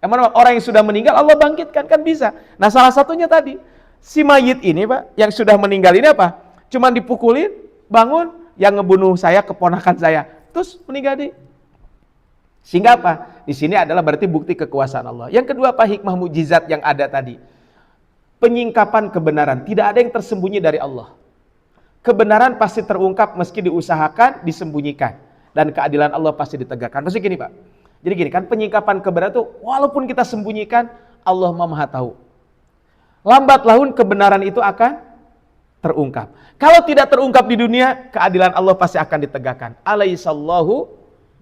Orang yang sudah meninggal Allah bangkitkan kan bisa. Nah salah satunya tadi si mayit ini Pak, yang sudah meninggal ini apa? Cuman dipukulin, bangun, yang ngebunuh saya keponakan saya, terus meninggal di. Sehingga apa? Di sini adalah berarti bukti kekuasaan Allah. Yang kedua apa? Hikmah mukjizat yang ada tadi. Penyingkapan kebenaran. Tidak ada yang tersembunyi dari Allah. Kebenaran pasti terungkap meski diusahakan, disembunyikan. Dan keadilan Allah pasti ditegakkan. Maksudnya gini Pak. Jadi gini kan, penyingkapan kebenaran itu walaupun kita sembunyikan, Allah Maha tahu. Lambat laun kebenaran itu akan terungkap. Kalau tidak terungkap di dunia, keadilan Allah pasti akan ditegakkan. Alaihissallahu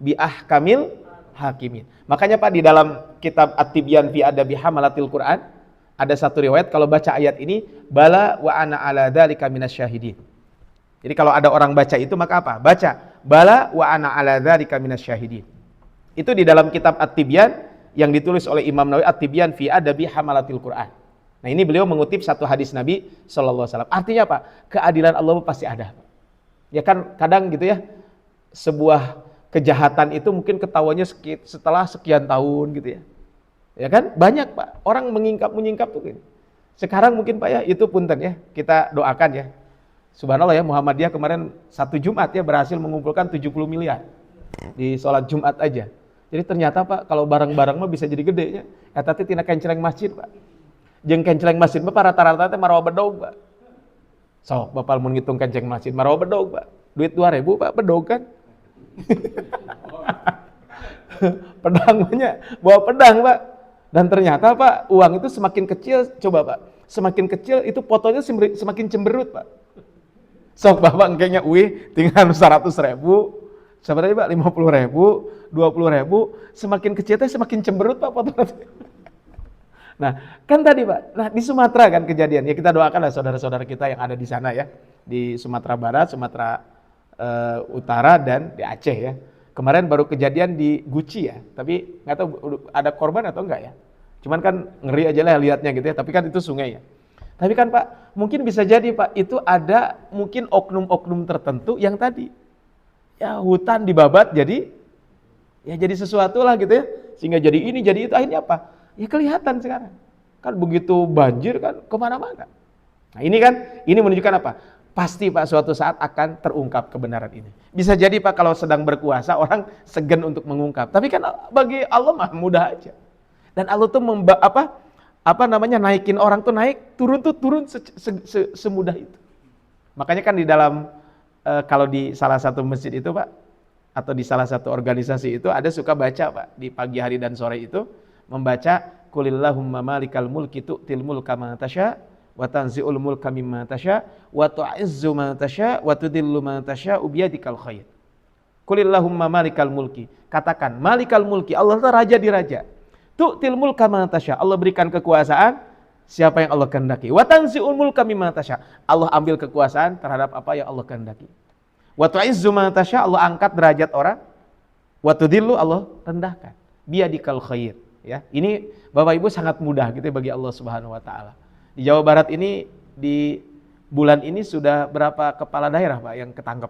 biahkamil hakimin. Makanya Pak di dalam kitab At-Tibyan fi Adabi Hamalatil Quran ada satu riwayat kalau baca ayat ini, bala wa ana ala dzalika minasyahidin. Jadi kalau ada orang baca itu maka apa? Baca bala wa ana ala dzalika minasyahidin. Itu di dalam kitab At-Tibyan yang ditulis oleh Imam Nawawi, At-Tibyan fi Adabi Hamalatil Quran. Nah ini beliau mengutip satu hadis Nabi SAW. Artinya apa? Keadilan Allah pasti ada. Ya kan kadang gitu ya, sebuah kejahatan itu mungkin ketahuannya setelah sekian tahun gitu ya. Ya kan? Banyak Pak, orang menyingkap tuh gitu. Sekarang mungkin Pak ya, itu punten ya, kita doakan ya. Subhanallah ya, Muhammadiyah kemarin satu Jumat ya berhasil mengumpulkan 70 miliar di sholat Jumat aja. Jadi ternyata Pak, kalau barang-barang mah bisa jadi gede ya. Tadi tina kenceleng masjid Pak. Jeung kenceleng masjid Bapak rata-rata teh marawa bedog Pak. Sok Bapak mau ngitung kenceng masjid marawa bedog Pak. Duit 2.000 Pak, bedog kan. Pedang banyak, bawa pedang Pak. Dan ternyata Pak, uang itu semakin kecil, coba Pak. semakin kecil itu fotonya semakin cemberut, Pak. Sok Bapak kayaknya tinggal 100.000, sebenarnya Pak 50.000, 20.000, semakin kecil teh semakin cemberut Pak fotonya. Nah, kan tadi Pak, nah di Sumatera kan kejadian, ya kita doakanlah saudara-saudara kita yang ada di sana ya, di Sumatera Barat, Sumatera Utara, dan di Aceh ya. Kemarin baru kejadian di Guci ya, tapi nggak tahu ada korban atau enggak ya. Cuman kan ngeri aja lah lihatnya gitu ya, tapi kan itu sungai ya. Tapi kan Pak, mungkin bisa jadi Pak, itu ada mungkin oknum-oknum tertentu yang tadi, ya hutan dibabat jadi sesuatu lah gitu ya, sehingga jadi ini, jadi itu, akhirnya apa? Ya kelihatan sekarang, kan begitu banjir kan kemana-mana. Nah ini menunjukkan apa? Pasti Pak suatu saat akan terungkap kebenaran ini. Bisa jadi Pak kalau sedang berkuasa orang segan untuk mengungkap, tapi kan bagi Allah mah mudah aja. Dan Allah tuh naikin orang tuh naik, turun semudah itu. Makanya kan di dalam kalau di salah satu masjid itu Pak, atau di salah satu organisasi itu ada suka baca Pak, di pagi hari dan sore itu membaca qulillahumma malikal mulki tu'til mulka man tasya wa tanzi'ul mulka mimman tasya wa tu'izzu man tasya wa tudhillu man tasya biyadikal khair. Qulillahumma malikal mulki, katakan malikal mulki, Allah itu raja di raja. Tu'til mulka man tasya, Allah berikan kekuasaan siapa yang Allah kehendaki. Wa tanzi'ul mulka mimman tasya, Allah ambil kekuasaan terhadap apa yang Allah kehendaki. Wa tu'izzu man tasya, Allah angkat derajat orang. Wa tudhillu, Allah rendahkan. Biyadikal khair. Ya, ini Bapak Ibu sangat mudah gitu bagi Allah Subhanahu wa taala. Di Jawa Barat ini di bulan ini sudah berapa kepala daerah Pak yang ketangkep?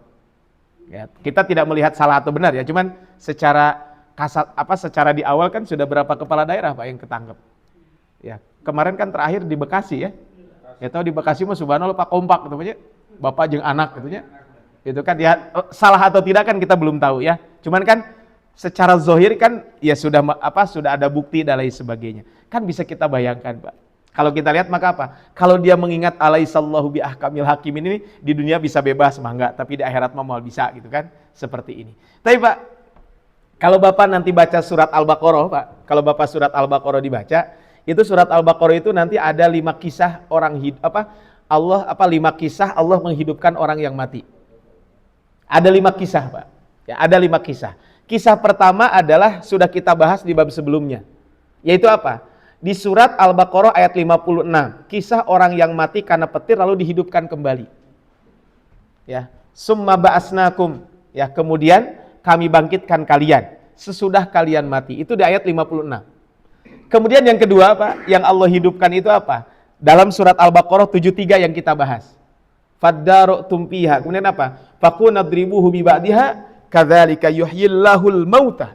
Ya, kita tidak melihat salah atau benar ya, cuman secara secara di awal kan sudah berapa kepala daerah Pak yang ketangkep. Ya, kemarin kan terakhir di Bekasi ya. Ya tahu di Bekasi mah subhanallah Pak kompak gitu aja. Bapak jeung anak gitu nya. Itu kan ya salah atau tidak kan kita belum tahu ya. Cuman kan secara zohir kan ya sudah ada bukti dan lain sebagainya. Kan bisa kita bayangkan Pak. Kalau kita lihat maka apa? Kalau dia mengingat alaihissallahu bi ahkamil hakim ini di dunia bisa bebas mah enggak, tapi di akhirat mah mau bisa gitu kan. Seperti ini. Tapi Pak, kalau Bapak nanti baca surat Al-Baqarah Pak, kalau Bapak surat Al-Baqarah dibaca, itu surat Al-Baqarah itu nanti ada 5 kisah orang Allah 5 kisah Allah menghidupkan orang yang mati. Ada 5 kisah Pak. Ya, ada 5 kisah. Kisah pertama adalah sudah kita bahas di bab sebelumnya. Yaitu apa? Di surat Al-Baqarah ayat 56. Kisah orang yang mati karena petir lalu dihidupkan kembali. Ya, summa ba'asnakum. Ya, kemudian kami bangkitkan kalian sesudah kalian mati. Itu di ayat 56. Kemudian yang kedua Pak, yang Allah hidupkan itu apa? Dalam surat Al-Baqarah 73 yang kita bahas. Faddaru'tum fiha. Kemudian apa? Faqunadribuhu bi ba'diha kadzalika yuhyillahul mauta.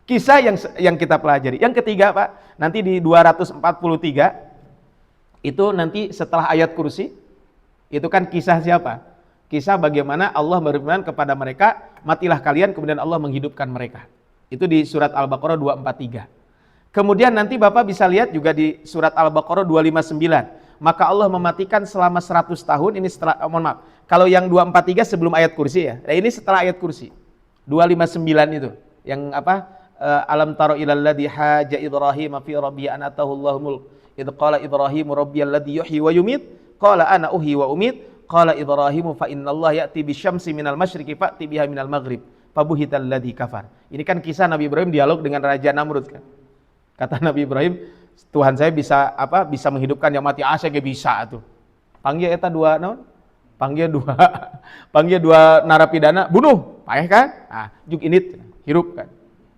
Kisah yang kita pelajari. Yang ketiga Pak, nanti di 243 itu nanti setelah ayat kursi, itu kan kisah siapa? Kisah bagaimana Allah berfirman kepada mereka, matilah kalian, kemudian Allah menghidupkan mereka. Itu di surat Al-Baqarah 243. Kemudian nanti Bapak bisa lihat juga di surat Al-Baqarah 259. Maka Allah mematikan selama 100 tahun, ini setelah, mohon maaf, kalau yang 243 sebelum ayat kursi ya, nah ini setelah ayat kursi, 259 itu, yang apa, alam taro ilal ladhi haja Ibrahim fi rabbi an atahullahu mulk, idh qala Ibrahim rabbiyal ladhi yuhyi wa yumit, qala ana uhyi wa umit, qala Ibrahim fa innallaha ya'ti bisyamsi minal masyriqi fa'ti biha minal maghrib, fabuhital ladhi kafar. Ini kan kisah Nabi Ibrahim dialog dengan Raja Namrud kan. Kata Nabi Ibrahim, Tuhan saya bisa menghidupkan yang mati, saya gak bisa tuh. Panggil eta dua naon? Panggil dua narapidana, bunuh, payah kan? Ah, juk init hirup kan.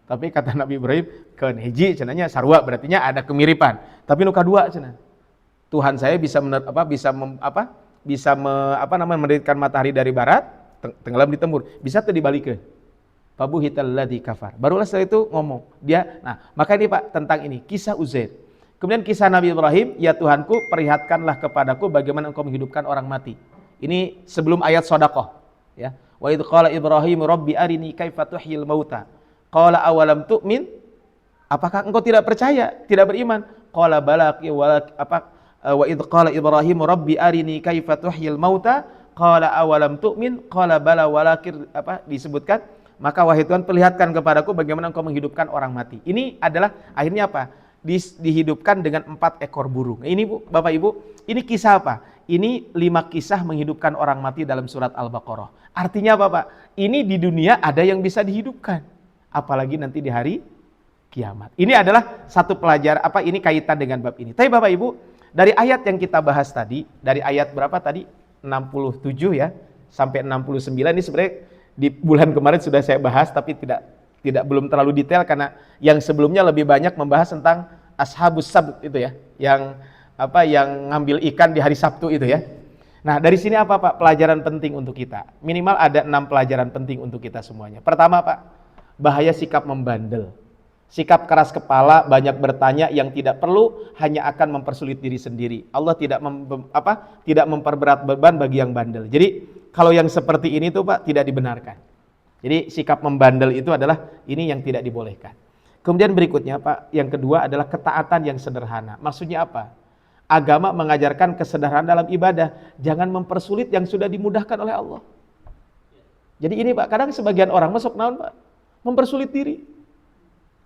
Tapi kata Nabi Ibrahim, keun hiji cenanya sarua, berartinya ada kemiripan. Tapi nu kadua cenah. Tuhan saya bisa menerbitkan matahari dari barat, tenggelam di timur. Bisa tuh dibalikeun. Fabuhital ladzi kafar. Barulah setelah itu ngomong. Dia, nah, maka ini Pak tentang ini, kisah Uzair. Kemudian kisah Nabi Ibrahim, ya Tuhanku, perlihatkanlah kepadaku bagaimana engkau menghidupkan orang mati. Ini sebelum ayat sedekah, ya. Wa idz qala Ibrahim rabbi arini kaifa tuhyil mauta. Qala awalam tu'min? Apakah engkau tidak percaya, tidak beriman? Qala bala wa idz qala Ibrahim rabbi arini kaifa tuhyil mauta. Qala awalam tu'min? Qala bala walakin disebutkan, maka wahai Tuhan perlihatkan kepadaku bagaimana engkau menghidupkan orang mati. Ini adalah akhirnya apa? dihidupkan dengan 4 ekor burung. Ini Bu, Bapak Ibu, ini kisah apa? Ini 5 kisah menghidupkan orang mati dalam surat Al-Baqarah. Artinya apa Pak? Ini di dunia ada yang bisa dihidupkan. Apalagi nanti di hari kiamat. Ini adalah satu pelajaran, ini kaitan dengan bab ini. Tapi Bapak Ibu, dari ayat yang kita bahas tadi, dari ayat berapa tadi? 67 ya, sampai 69 ini sebenarnya di bulan kemarin sudah saya bahas, tapi belum terlalu detail karena yang sebelumnya lebih banyak membahas tentang ashabus sabt itu ya, yang ngambil ikan di hari Sabtu itu ya. Nah, dari sini apa Pak pelajaran penting untuk kita? Minimal ada 6 pelajaran penting untuk kita semuanya. Pertama Pak, bahaya sikap membandel. Sikap keras kepala, banyak bertanya yang tidak perlu, hanya akan mempersulit diri sendiri. Allah tidak memperberat beban bagi yang bandel. Jadi kalau yang seperti ini tuh Pak tidak dibenarkan. Jadi sikap membandel itu adalah ini yang tidak dibolehkan. Kemudian berikutnya Pak, yang kedua adalah ketaatan yang sederhana. Maksudnya apa? Agama mengajarkan kesederhanaan dalam ibadah. Jangan mempersulit yang sudah dimudahkan oleh Allah. Jadi ini Pak, kadang sebagian orang masuk naon Pak? Mempersulit diri.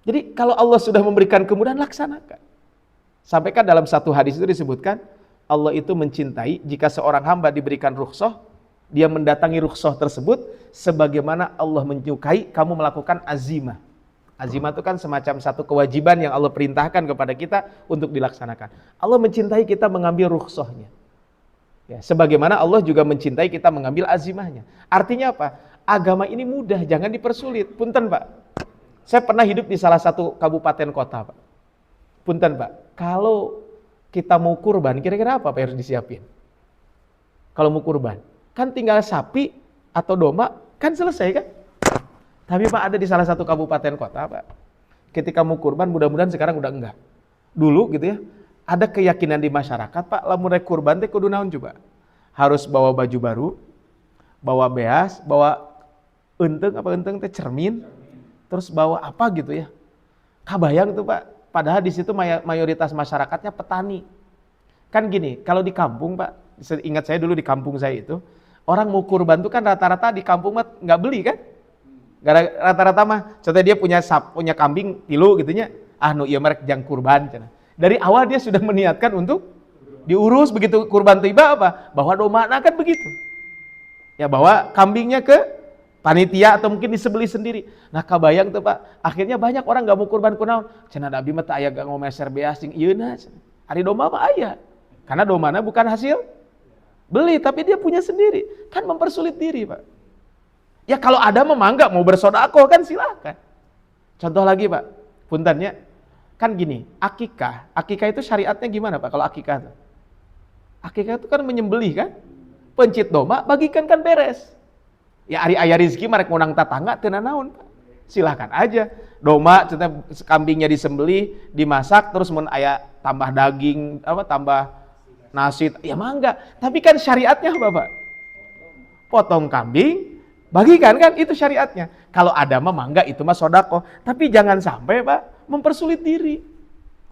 Jadi kalau Allah sudah memberikan kemudahan, laksanakan. Sampai kan dalam satu hadis itu disebutkan, Allah itu mencintai jika seorang hamba diberikan rukhsah, dia mendatangi rukhsah tersebut, sebagaimana Allah menyukai kamu melakukan azimah. Azimah itu kan semacam satu kewajiban yang Allah perintahkan kepada kita untuk dilaksanakan. Allah mencintai kita mengambil rukhsahnya. Ya, sebagaimana Allah juga mencintai kita mengambil azimahnya. Artinya apa? Agama ini mudah, jangan dipersulit. Punten Pak, saya pernah hidup di salah satu kabupaten kota Pak. Punten Pak, kalau kita mau kurban, kira-kira apa Pak harus disiapin? Kalau mau kurban, kan tinggal sapi atau domba, kan selesai kan? Tapi Pak ada di salah satu kabupaten kota Pak, ketika mau kurban, mudah-mudahan sekarang udah enggak. Dulu gitu ya, ada keyakinan di masyarakat Pak, lamun rek kurban teh kudu naon coba? Harus bawa baju baru, bawa beas, bawa enteng teh cermin, terus bawa apa gitu ya. Kabayang tuh Pak, padahal di situ mayoritas masyarakatnya petani. Kan gini, kalau di kampung Pak, ingat saya dulu di kampung saya itu, orang mau kurban tuh kan rata-rata di kampung mah nggak beli kan? Rata-rata mah, contohnya dia punya kambing tilu gitunya, ieu merek jang kurban. Dari awal dia sudah meniatkan untuk diurus, begitu kurban tiba apa? Bawa domana kan begitu. Ya bawa kambingnya ke panitia atau mungkin disembelih sendiri. Nah kabayang tuh Pak, akhirnya banyak orang gak mau kurban kunaon. Cenah Nabi mah aya gak ngomeser beas jeung ieuna. Ari domba mah aya. Karena domana bukan hasil beli, tapi dia punya sendiri. Kan mempersulit diri Pak. Ya kalau ada memang gak mau bersedekah kan silakan. Contoh lagi Pak, puntennya kan gini, akikah itu syariatnya gimana Pak kalau akikah itu? Akikah itu kan menyembelih kan? Pencit domba bagikan kan beres. Ya ari aya rezeki marek ngunang tatangga teu naon Pak. Silakan aja. Domba kambingnya disembelih, dimasak terus mun aya tambah daging, tambah nasi, ya mangga. Tapi kan syariatnya apa Pak? Potong kambing, bagikan kan itu syariatnya. Kalau ada mah mangga itu mah sedekah. Tapi jangan sampai Pak mempersulit diri.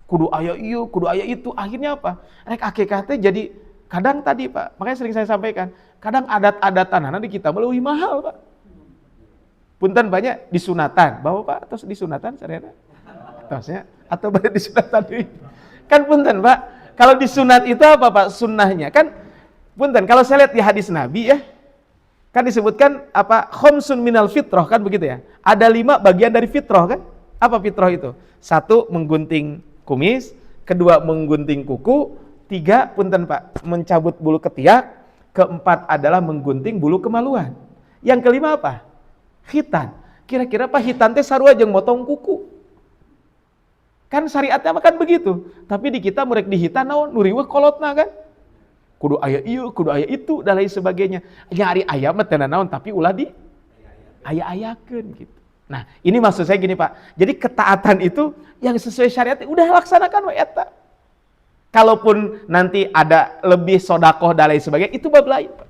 Kudu aya ieu, kudu aya itu. Akhirnya apa? Rek akikah teh jadi kadang tadi Pak, makanya sering saya sampaikan, kadang adat-adatan di kita lebih mahal Pak. Punten banyak di sunatan, bawa Pak atau di sunatan sarena? Tosnya atau banyak di sunatan deui. Kan punten Pak, kalau di sunat itu apa Pak sunnahnya? Kan punten kalau saya lihat di hadis Nabi ya, kan disebutkan khamsun minal fitrah kan begitu ya. Ada 5 bagian dari fitrah kan? Apa fitrah itu? 1 menggunting kumis, 2 menggunting kuku, 3 punten Pak mencabut bulu ketiak, 4 adalah menggunting bulu kemaluan. Yang kelima apa? Khitan. Kira-kira Pak khitan teh sarua jeung motong kuku. Kan syariatnya kan begitu. Tapi di kita murek dihitan naon nu riweuh kolotna kan? Kudu aya ieu, kudu aya itu dan lain sebagainya. Nyari aya mah teu naon tapi ulah di aya-ayakeun gitu. Nah, ini maksud saya gini Pak. Jadi ketaatan itu yang sesuai syariat udah laksanakan we eta. Kalaupun nanti ada lebih sedekah dan lain sebagainya, itu bab lain Pak.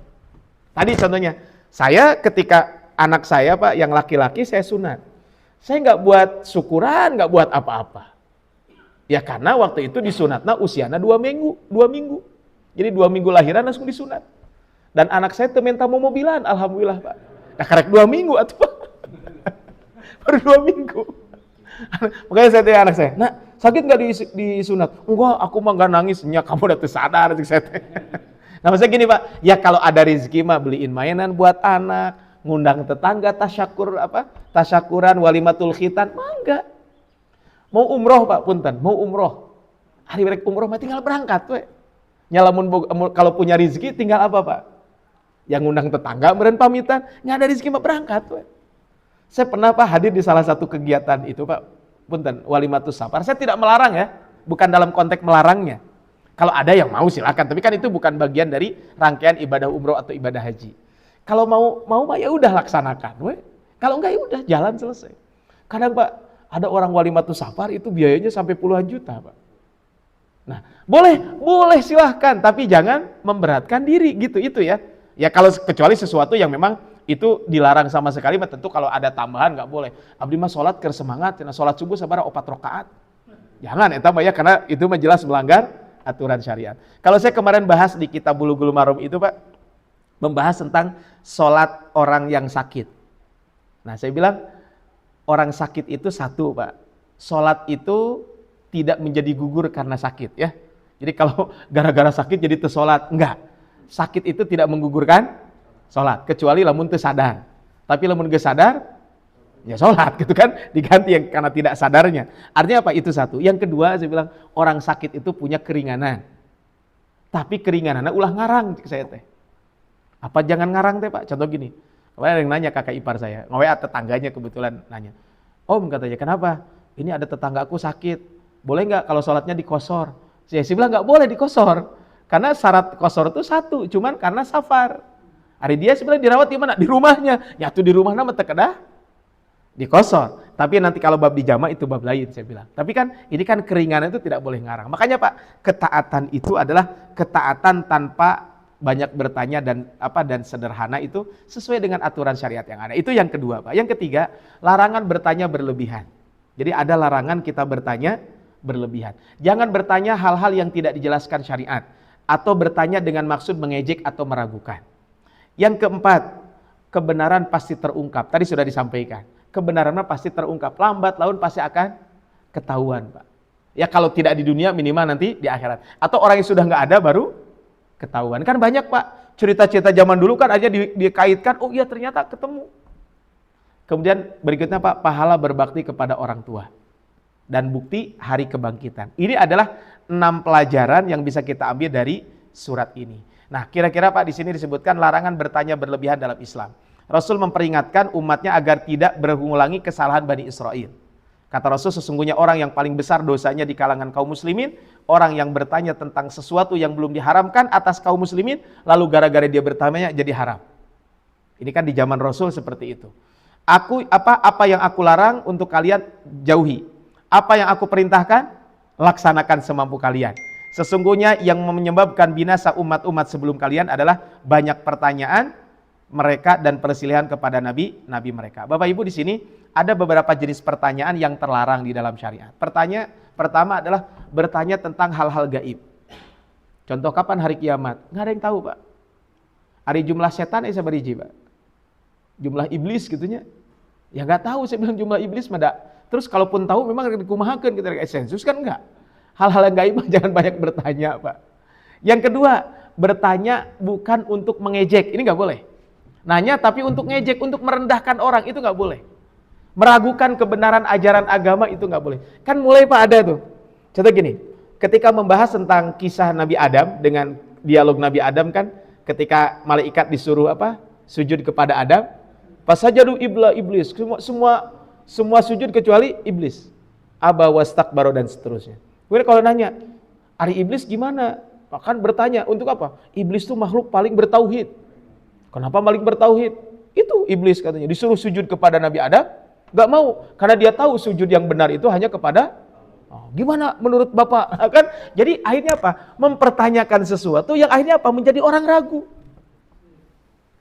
Tadi contohnya, saya ketika anak saya Pak yang laki-laki saya sunat. Saya nggak buat syukuran, nggak buat apa-apa. Ya karena waktu itu disunatna usianya 2 minggu. Jadi 2 minggu lahiran langsung disunat. Dan anak saya teu minta mobilan, alhamdulillah Pak. Nah karek 2 minggu atuh Pak. Baru 2 minggu. Makanya saya tanya anak saya, "Nak, sakit nggak disunat? Enggak, aku mah nggak nangis. Nya kamu udah sadar. Nah maksudnya gini Pak, ya kalau ada rezeki mah beliin mainan buat anak, ngundang tetangga, tasyakuran, walimatul khitan, mangga. Mau umroh Pak, punten, mau umroh. Hari mereka umroh mah tinggal berangkat we. Nyalamun kalau punya rezeki tinggal apa Pak? Yang ngundang tetangga meureun pamitan, nggak ada rezeki mah berangkat we. Saya pernah Pak hadir di salah satu kegiatan itu Pak, punten, walimatus safar. Saya tidak melarang ya, bukan dalam konteks melarangnya. Kalau ada yang mau silakan, tapi kan itu bukan bagian dari rangkaian ibadah umroh atau ibadah haji. Kalau mau ya udah laksanakan, we. Kalau enggak ya udah jalan selesai. Kadang Pak, ada orang walimatus safar itu biayanya sampai puluhan juta Pak. Nah, boleh silahkan, tapi jangan memberatkan diri gitu itu ya. Ya kalau kecuali sesuatu yang memang itu dilarang sama sekali, tentu kalau ada tambahan nggak boleh. Abdi mah sholat keur semangat, sholat subuh sabaraha 4 rakaat. Jangan eta mah ya, karena itu mah jelas melanggar aturan syariat. Kalau saya kemarin bahas di kitab Bulughul Maram itu Pak, membahas tentang sholat orang yang sakit. Nah saya bilang orang sakit itu satu Pak, sholat itu tidak menjadi gugur karena sakit ya. Jadi kalau gara-gara sakit jadi tersolat, enggak. Sakit itu tidak menggugurkan sholat, kecuali lamun teu sadar. Tapi lamun geus sadar, ya sholat gitu kan, diganti yang karena tidak sadarnya. Artinya apa? Itu satu. Yang kedua saya bilang orang sakit itu punya keringanan, tapi keringanannya ulah ngarang saya teh. Apa jangan ngarang teh Pak? Contoh gini, kemarin ada yang nanya kakak ipar saya, nge-WA tetangganya kebetulan nanya, Om katanya kenapa? Ini ada tetangga aku sakit, boleh nggak kalau sholatnya dikosor? Saya bilang nggak boleh dikosor, karena syarat kosor itu satu, cuman karena safar. Hari dia sebenarnya dirawat di mana? Di rumahnya. Nyatu di rumahnya mah teu kedah dikosor. Tapi nanti kalau bab dijama itu bab lain saya bilang. Tapi kan ini kan keringanan itu tidak boleh ngarang. Makanya Pak, ketaatan itu adalah ketaatan tanpa banyak bertanya dan sederhana, itu sesuai dengan aturan syariat yang ada. Itu yang kedua Pak. Yang ketiga, larangan bertanya berlebihan. Jadi ada larangan kita bertanya berlebihan. Jangan bertanya hal-hal yang tidak dijelaskan syariat atau bertanya dengan maksud mengejek atau meragukan. Yang keempat, kebenaran pasti terungkap. Tadi sudah disampaikan. Kebenarannya pasti terungkap. Lambat laun pasti akan ketahuan Pak. Ya kalau tidak di dunia minimal nanti di akhirat. Atau orang yang sudah nggak ada baru ketahuan. Kan banyak Pak, cerita-cerita zaman dulu kan aja dikaitkan, oh iya ternyata ketemu. Kemudian berikutnya Pak, pahala berbakti kepada orang tua. Dan bukti hari kebangkitan. Ini adalah 6 pelajaran yang bisa kita ambil dari surat ini. Nah, kira-kira Pak di sini disebutkan larangan bertanya berlebihan dalam Islam. Rasul memperingatkan umatnya agar tidak berulangi kesalahan Bani Israel. Kata Rasul, sesungguhnya orang yang paling besar dosanya di kalangan kaum muslimin, orang yang bertanya tentang sesuatu yang belum diharamkan atas kaum muslimin, lalu gara-gara dia bertanya jadi haram. Ini kan di zaman Rasul seperti itu. Apa yang aku larang untuk kalian jauhi. Apa yang aku perintahkan, laksanakan semampu kalian. Sesungguhnya yang menyebabkan binasa umat-umat sebelum kalian adalah banyak pertanyaan mereka dan persilihan kepada nabi mereka. Bapak Ibu, di sini ada beberapa jenis pertanyaan yang terlarang di dalam syariat. Pertama adalah bertanya tentang hal-hal gaib. Contoh, kapan hari kiamat? Nggak ada yang tahu Pak. Hari jumlah setan saya beriji Pak. Jumlah iblis gitunya. Ya nggak tahu, saya bilang jumlah iblis mada. Terus kalaupun tahu memang dikumahakeun kita sensus kan enggak. Hal-hal yang gaib jangan banyak bertanya Pak. Yang kedua, bertanya bukan untuk mengejek, ini nggak boleh. Nanya tapi untuk ngejek, untuk merendahkan orang, itu nggak boleh. Meragukan kebenaran ajaran agama, itu nggak boleh. Kan mulai Pak ada tuh. Contoh gini, ketika membahas tentang kisah Nabi Adam dengan dialog Nabi Adam kan, ketika malaikat disuruh sujud kepada Adam, fasajadu iblis, semua sujud kecuali iblis. Aba wastakbaro dan seterusnya. Kemudian kalau nanya, hari iblis gimana? Akan bertanya, untuk apa? Iblis itu makhluk paling bertauhid. Kenapa paling bertauhid? Itu iblis katanya. Disuruh sujud kepada Nabi Adam, gak mau. Karena dia tahu sujud yang benar itu hanya kepada gimana menurut Bapak? Kan? Jadi akhirnya apa? Mempertanyakan sesuatu yang akhirnya apa? Menjadi orang ragu.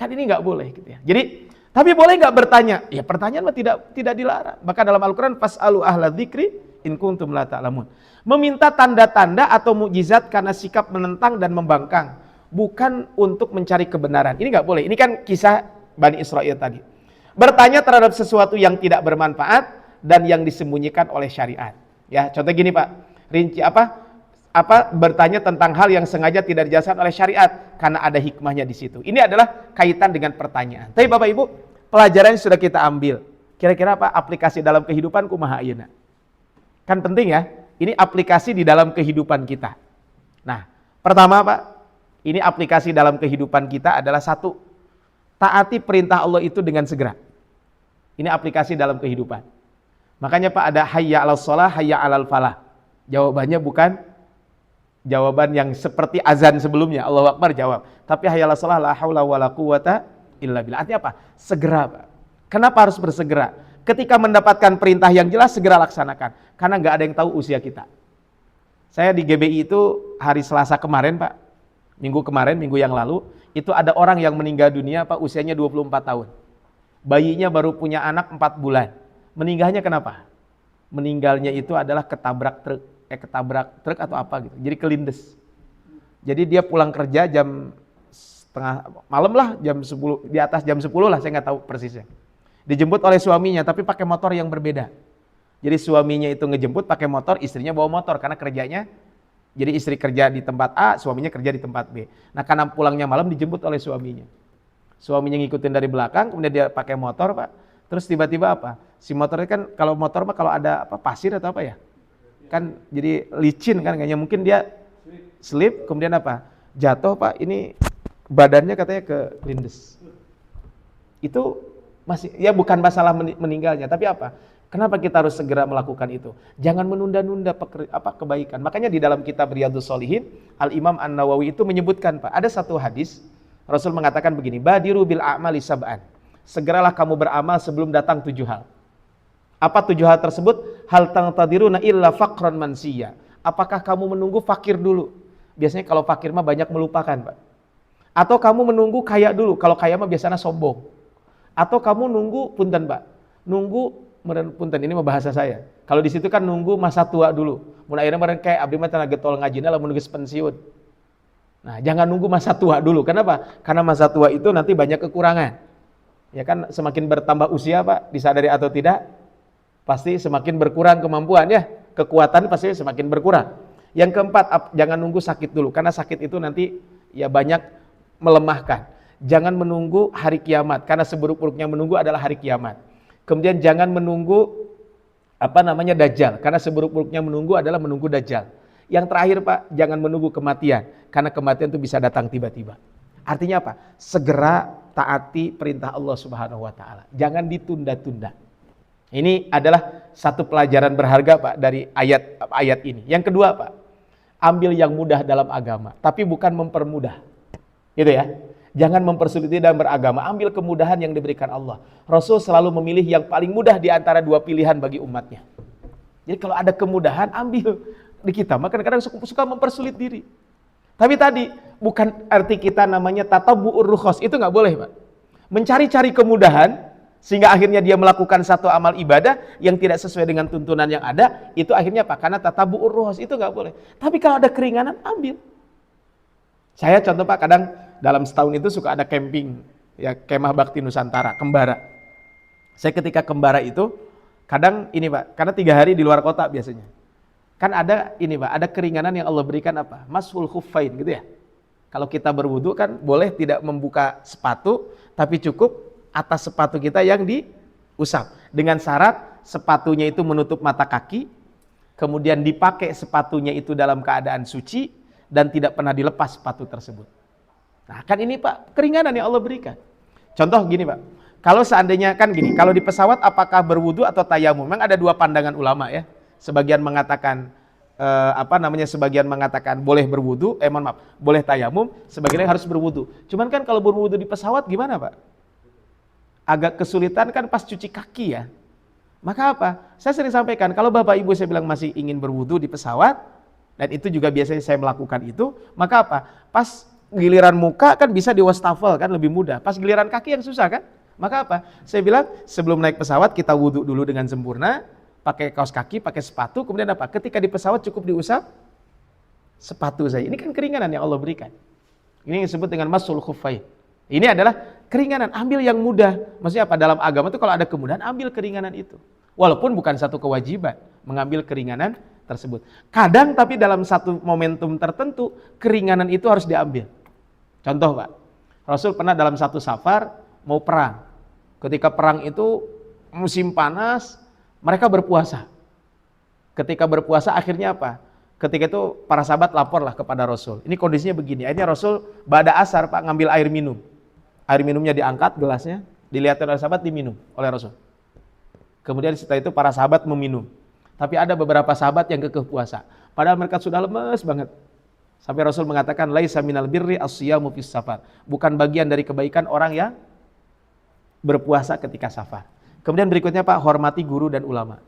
Kan ini gak boleh gitu ya. Jadi, tapi boleh gak bertanya? Ya pertanyaan mah tidak dilarang. Maka dalam Al-Quran, fas'alu ahla dzikri in kuntum la ta'lamun. Meminta tanda-tanda atau mukjizat karena sikap menentang dan membangkang, bukan untuk mencari kebenaran. Ini nggak boleh. Ini kan kisah Bani Israel tadi. Bertanya terhadap sesuatu yang tidak bermanfaat dan yang disembunyikan oleh syariat. Ya, contoh gini Pak, rinci apa bertanya tentang hal yang sengaja tidak dijelaskan oleh syariat karena ada hikmahnya di situ. Ini adalah kaitan dengan pertanyaan. Tapi Bapak Ibu, pelajaran yang sudah kita ambil, kira-kira apa aplikasi dalam kehidupan kumaha ayeuna? Kan penting ya, ini aplikasi di dalam kehidupan kita. Nah, pertama Pak, ini aplikasi dalam kehidupan kita adalah satu, taati perintah Allah itu dengan segera. Ini aplikasi dalam kehidupan. Makanya Pak ada hayya 'alas shalah, hayya 'alal falah. Jawabannya bukan jawaban yang seperti azan sebelumnya, Allahu Akbar jawab. Tapi hayya 'alas shalah la haula wala quwata illa billah. Artinya apa? Segera Pak. Kenapa harus bersegera? Ketika mendapatkan perintah yang jelas, segera laksanakan. Karena nggak ada yang tahu usia kita. Saya di GBI itu hari Selasa kemarin Pak, minggu yang lalu, itu ada orang yang meninggal dunia Pak, usianya 24 tahun. Bayinya baru punya anak 4 bulan. Meninggalnya kenapa? Meninggalnya itu adalah ketabrak truk atau apa gitu. Jadi kelindes. Jadi dia pulang kerja jam setengah malam lah, jam 10, di atas jam 10 lah, saya nggak tahu persisnya. Dijemput oleh suaminya, tapi pakai motor yang berbeda. Jadi suaminya itu ngejemput pakai motor, istrinya bawa motor karena kerjanya. Jadi istri kerja di tempat A, suaminya kerja di tempat B. Nah karena pulangnya malam dijemput oleh suaminya. Suaminya ngikutin dari belakang, kemudian dia pakai motor Pak. Terus tiba-tiba apa? Si motornya kan kalau motor mah kalau ada apa pasir atau apa ya? Kan jadi licin kan kayaknya, mungkin dia slip kemudian apa? Jatuh Pak, ini badannya katanya ke lindes. Itu masih ya bukan masalah meninggalnya, tapi apa? Kenapa kita harus segera melakukan itu? Jangan menunda-nunda kebaikan. Makanya di dalam kitab Riyadhus Shalihin, Al-Imam An-Nawawi itu menyebutkan Pak, ada satu hadis Rasul mengatakan begini, badiru bil a'mali sab'an. Segeralah kamu beramal sebelum datang 7 hal. Apa 7 hal tersebut? Hal tangtadiruna illa faqran mansiya. Apakah kamu menunggu fakir dulu? Biasanya kalau fakir mah banyak melupakan Pak. Atau kamu menunggu kaya dulu? Kalau kaya mah biasanya sombong. Atau kamu nunggu punten Pak. Punten ini mah bahasa saya. Kalau di situ kan nunggu masa tua dulu. Mun akhirnya meureun kayak abdi mah tenaga getol ngajina lamun geus pensiun. Nah, jangan nunggu masa tua dulu. Kenapa? Karena masa tua itu nanti banyak kekurangan. Ya kan semakin bertambah usia Pak, disadari atau tidak, pasti semakin berkurang kemampuan ya. Kekuatan pasti semakin berkurang. Yang keempat, jangan nunggu sakit dulu. Karena sakit itu nanti ya banyak melemahkan. Jangan menunggu hari kiamat. Karena seburuk-buruknya menunggu adalah hari kiamat. Kemudian jangan menunggu Dajjal. Karena seburuk-buruknya menunggu adalah menunggu Dajjal. Yang terakhir Pak, jangan menunggu kematian. Karena kematian itu bisa datang tiba-tiba. Artinya apa? Segera taati perintah Allah Subhanahu wa taala. Jangan ditunda-tunda. Ini adalah satu pelajaran berharga Pak dari ayat ini. Yang kedua Pak, ambil yang mudah dalam agama, tapi bukan mempermudah. Gitu ya. Jangan mempersulit dalam beragama, ambil kemudahan yang diberikan Allah. Rasul selalu memilih yang paling mudah di antara 2 pilihan bagi umatnya. Jadi kalau ada kemudahan, ambil. Di kita mah kadang-kadang suka mempersulit diri. Tapi tadi bukan arti kita namanya tatabu'ur rukhas, itu nggak boleh Pak. Mencari-cari kemudahan sehingga akhirnya dia melakukan satu amal ibadah yang tidak sesuai dengan tuntunan yang ada, itu akhirnya apa? Karena tatabu'ur rukhas, itu nggak boleh. Tapi kalau ada keringanan, ambil. Saya contoh Pak, kadang dalam setahun itu suka ada camping, ya kemah bakti Nusantara, Kembara. Saya ketika Kembara itu kadang ini Pak, karena 3 hari di luar kota biasanya. Kan ada ini Pak, ada keringanan yang Allah berikan apa? Mashul khuffain gitu ya. Kalau kita berwudu kan boleh tidak membuka sepatu, tapi cukup atas sepatu kita yang diusap. Dengan syarat sepatunya itu menutup mata kaki, kemudian dipakai sepatunya itu dalam keadaan suci, dan tidak pernah dilepas sepatu tersebut. Nah kan ini Pak, keringanan yang Allah berikan. Contoh gini Pak, kalau seandainya kan gini, kalau di pesawat apakah berwudu atau tayamum? Memang ada 2 pandangan ulama ya. Sebagian mengatakan sebagian mengatakan boleh berwudu, boleh tayamum, sebagian harus berwudu. Cuman kan kalau berwudu di pesawat gimana Pak? Agak kesulitan kan pas cuci kaki ya. Maka apa? Saya sering sampaikan, kalau Bapak Ibu saya bilang masih ingin berwudu di pesawat, dan itu juga biasanya saya melakukan itu, maka apa? Pas giliran muka kan bisa di wastafel kan lebih mudah. Pas giliran kaki yang susah kan? Maka apa? Saya bilang sebelum naik pesawat kita wudu dulu dengan sempurna, pakai kaos kaki, pakai sepatu, kemudian apa? Ketika di pesawat cukup diusap sepatu saja. Ini kan keringanan yang Allah berikan. Ini yang disebut dengan mashul khuffain. Ini adalah keringanan, ambil yang mudah. Maksudnya apa? Dalam agama itu kalau ada kemudahan, ambil keringanan itu. Walaupun bukan satu kewajiban. mengambil keringanan tersebut. Kadang tapi dalam satu momentum tertentu keringanan itu harus diambil. Contoh Pak, Rasul pernah dalam satu safar mau perang. Ketika perang itu musim panas, mereka berpuasa. Ketika berpuasa akhirnya apa? Ketika itu para sahabat laporlah kepada Rasul. Ini kondisinya begini. Akhirnya Rasul ba'da asar Pak ngambil air minum. Air minumnya diangkat gelasnya, dilihat oleh sahabat, diminum oleh Rasul. Kemudian setelah itu para sahabat meminum. Tapi ada beberapa sahabat yang kekeh puasa. Padahal mereka sudah lemes banget. Sampai Rasul mengatakan, laisa minal birri as-siyamu fis safar. Bukan bagian dari kebaikan orang yang berpuasa ketika safar. Kemudian berikutnya Pak, hormati guru dan ulama.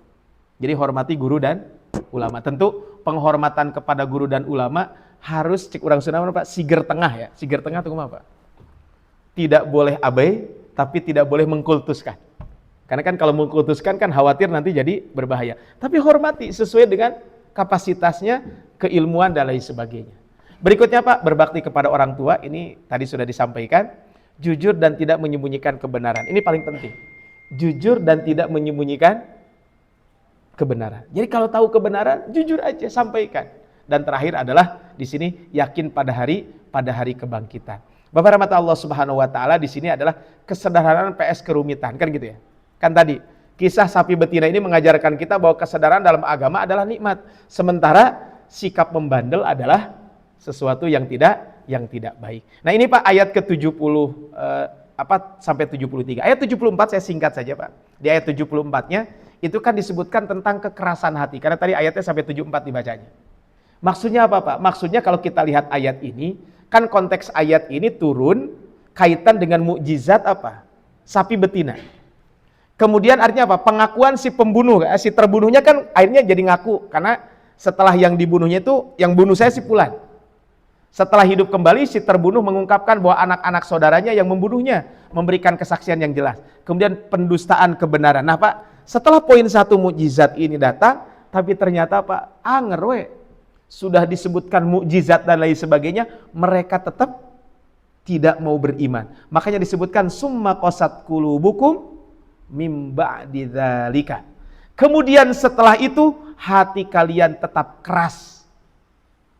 Jadi hormati guru dan ulama. Tentu penghormatan kepada guru dan ulama harus, cek orang Sunda Pak, siger tengah ya. Siger tengah itu apa Pak? Tidak boleh abai, tapi tidak boleh mengkultuskan. Karena kan kalau mengkultuskan kan khawatir nanti jadi berbahaya. Tapi hormati sesuai dengan kapasitasnya, keilmuan dan lain sebagainya. Berikutnya Pak, berbakti kepada orang tua. Ini tadi sudah disampaikan. Jujur dan tidak menyembunyikan kebenaran. Ini paling penting. Jujur dan tidak menyembunyikan kebenaran. Jadi kalau tahu kebenaran, jujur aja sampaikan. Dan terakhir adalah di sini yakin pada hari kebangkitan. Bapak rahmat Allah Subhanahu wa taala, di sini adalah kesederhanaan PS kerumitan, kan gitu ya. Kan tadi kisah sapi betina ini mengajarkan kita bahwa kesadaran dalam agama adalah nikmat. Sementara sikap membandel adalah sesuatu yang tidak baik. Nah, ini Pak ayat ke-70 sampai 73. Ayat 74 saya singkat saja Pak. Di ayat 74-nya itu kan disebutkan tentang kekerasan hati. Karena tadi ayatnya sampai 74 dibacanya. Maksudnya apa Pak? Maksudnya kalau kita lihat ayat ini, kan konteks ayat ini turun kaitan dengan mukjizat apa? Sapi betina. Kemudian artinya apa? Pengakuan si pembunuh, si terbunuhnya kan akhirnya jadi ngaku. Karena setelah yang dibunuhnya itu, yang bunuh saya si Fulan. Setelah hidup kembali, si terbunuh mengungkapkan bahwa anak-anak saudaranya yang membunuhnya memberikan kesaksian yang jelas. Kemudian pendustaan kebenaran. Nah Pak, setelah poin satu mukjizat ini datang, tapi ternyata Pak, sudah disebutkan mukjizat dan lain sebagainya, mereka tetap tidak mau beriman. Makanya disebutkan summa qasat qulubukum mim ba'di dzalika. Kemudian setelah itu hati kalian tetap keras.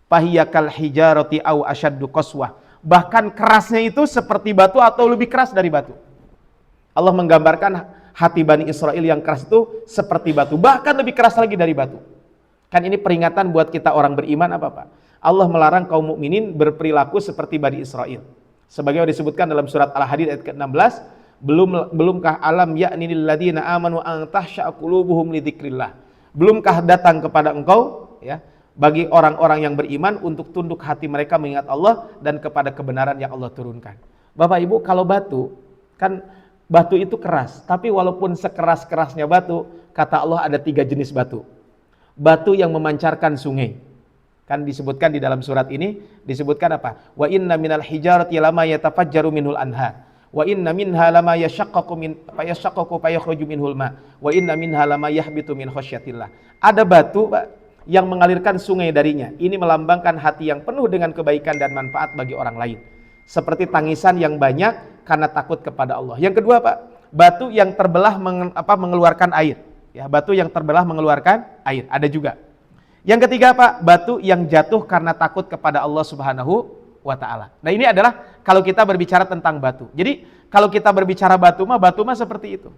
Fahiyakal hijarati au asyaddu qaswah. Bahkan kerasnya itu seperti batu atau lebih keras dari batu. Allah menggambarkan hati Bani Israel yang keras itu seperti batu, bahkan lebih keras lagi dari batu. Kan ini peringatan buat kita orang beriman apa Pak? Allah melarang kaum mukminin berperilaku seperti Bani Israel. Sebagaimana disebutkan dalam surat Al-Hadid ayat ke-16, belumkah alam ya'ni lil ladzina amanu an tahsya'a qulubuhum li dzikrillah. Belumkah datang kepada engkau ya, bagi orang-orang yang beriman untuk tunduk hati mereka mengingat Allah dan kepada kebenaran yang Allah turunkan. Bapak Ibu, kalau batu, kan batu itu keras, tapi walaupun sekeras-kerasnya batu, kata Allah ada 3 jenis batu. Batu yang memancarkan sungai. Kan disebutkan di dalam surat ini, disebutkan apa? Wa inna minal hijarati lama yatafajjaru minhul anhar. Wa inna minha lama yashaqqaqu fayakhruju minhul ma. Wa inna minha lama yahbitu min khasyatillah. Ada batu, Pak, yang mengalirkan sungai darinya. Ini melambangkan hati yang penuh dengan kebaikan dan manfaat bagi orang lain. Seperti tangisan yang banyak karena takut kepada Allah. Yang kedua, Pak, batu yang terbelah mengeluarkan air. Ya, batu yang terbelah mengeluarkan air, ada juga. Yang ketiga, Pak, batu yang jatuh karena takut kepada Allah Subhanahu wa ta'ala. Nah, ini adalah kalau kita berbicara tentang batu. Jadi, kalau kita berbicara batu mah seperti itu.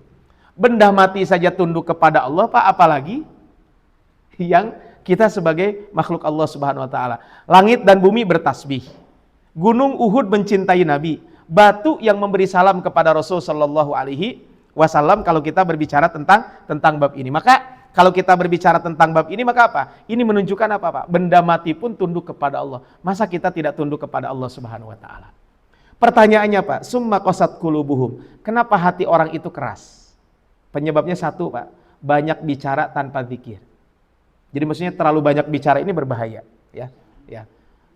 Benda mati saja tunduk kepada Allah, Pak, apalagi yang kita sebagai makhluk Allah Subhanahu wa ta'ala. Langit dan bumi bertasbih. Gunung Uhud mencintai Nabi. Batu yang memberi salam kepada Rasul sallallahu alaihi wasallam kalau kita berbicara tentang bab ini. Maka kalau kita berbicara tentang bab ini, maka apa? Ini menunjukkan apa, Pak? Benda mati pun tunduk kepada Allah. Masa kita tidak tunduk kepada Allah Subhanahu wa ta'ala? Pertanyaannya, Pak, summa qasat qulubuhum. Kenapa hati orang itu keras? Penyebabnya satu, Pak, banyak bicara tanpa zikir. Jadi maksudnya terlalu banyak bicara ini berbahaya, ya.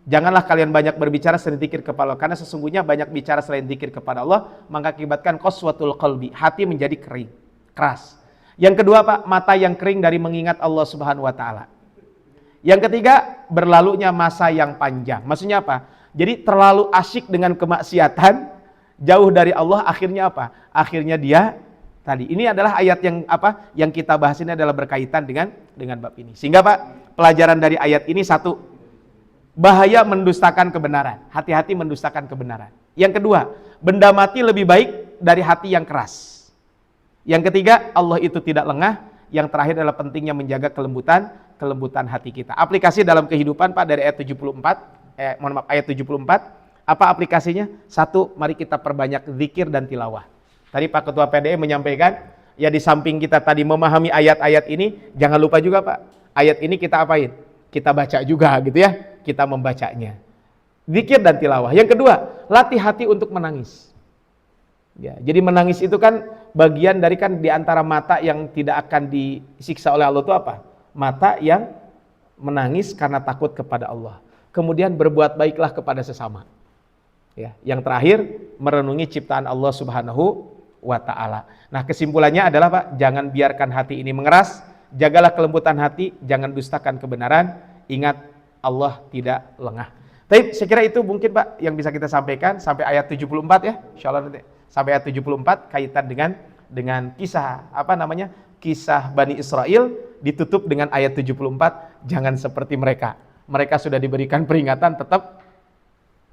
Janganlah kalian banyak berbicara selain zikir kepada Allah, karena sesungguhnya banyak bicara selain zikir kepada Allah mengakibatkan qaswatul qalbi, hati menjadi kering, keras. Yang kedua, Pak, mata yang kering dari mengingat Allah Subhanahu wa ta'ala. Yang ketiga, berlalunya masa yang panjang. Maksudnya apa? Jadi terlalu asyik dengan kemaksiatan, jauh dari Allah, akhirnya apa? Akhirnya dia tadi. Ini adalah ayat yang apa? Yang kita bahas ini adalah berkaitan dengan bab ini. Sehingga Pak, pelajaran dari ayat ini satu, bahaya mendustakan kebenaran. Hati-hati mendustakan kebenaran. Yang kedua, benda mati lebih baik dari hati yang keras. Yang ketiga, Allah itu tidak lengah. Yang terakhir adalah pentingnya menjaga kelembutan hati kita. Aplikasi dalam kehidupan Pak dari ayat 74, ayat 74, apa aplikasinya? Satu, mari kita perbanyak zikir dan tilawah. Tadi Pak Ketua PDE menyampaikan, ya di samping kita tadi memahami ayat-ayat ini, jangan lupa juga Pak, ayat ini kita apain? Kita baca juga gitu ya, kita membacanya. Zikir dan tilawah. Yang kedua, latih hati untuk menangis. Ya, jadi menangis itu kan bagian dari kan di antara mata yang tidak akan disiksa oleh Allah itu apa? Mata yang menangis karena takut kepada Allah. Kemudian berbuat baiklah kepada sesama. Ya, yang terakhir merenungi ciptaan Allah Subhanahu wa taala. Nah, kesimpulannya adalah Pak, jangan biarkan hati ini mengeras, jagalah kelembutan hati, jangan dustakan kebenaran, ingat Allah tidak lengah. Tapi saya kira itu mungkin Pak yang bisa kita sampaikan sampai ayat 74 ya. Insyaallah nanti sampai ayat 74 kaitan dengan kisah Kisah Bani Israel ditutup dengan ayat 74, jangan seperti mereka. Mereka sudah diberikan peringatan tetap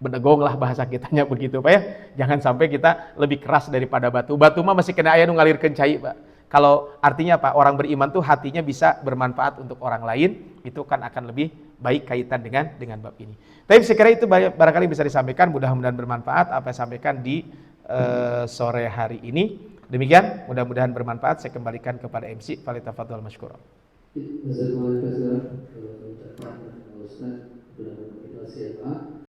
bedegong lah bahasa kitanya begitu Pak ya. Jangan sampai kita lebih keras daripada batu. Batu mah masih kena aya nu ngalirkeun cai Pak. Kalau artinya Pak, orang beriman tuh hatinya bisa bermanfaat untuk orang lain, itu kan akan lebih baik kaitan dengan bab ini. Tapi saya kira itu barangkali bisa disampaikan, mudah-mudahan bermanfaat apa yang sampaikan di sore hari ini. Demikian, mudah-mudahan bermanfaat. Saya kembalikan kepada MC, Falyatafadhal masykuran. Jazakumullah khairan. Ustaz sudah motivasi ya Pak.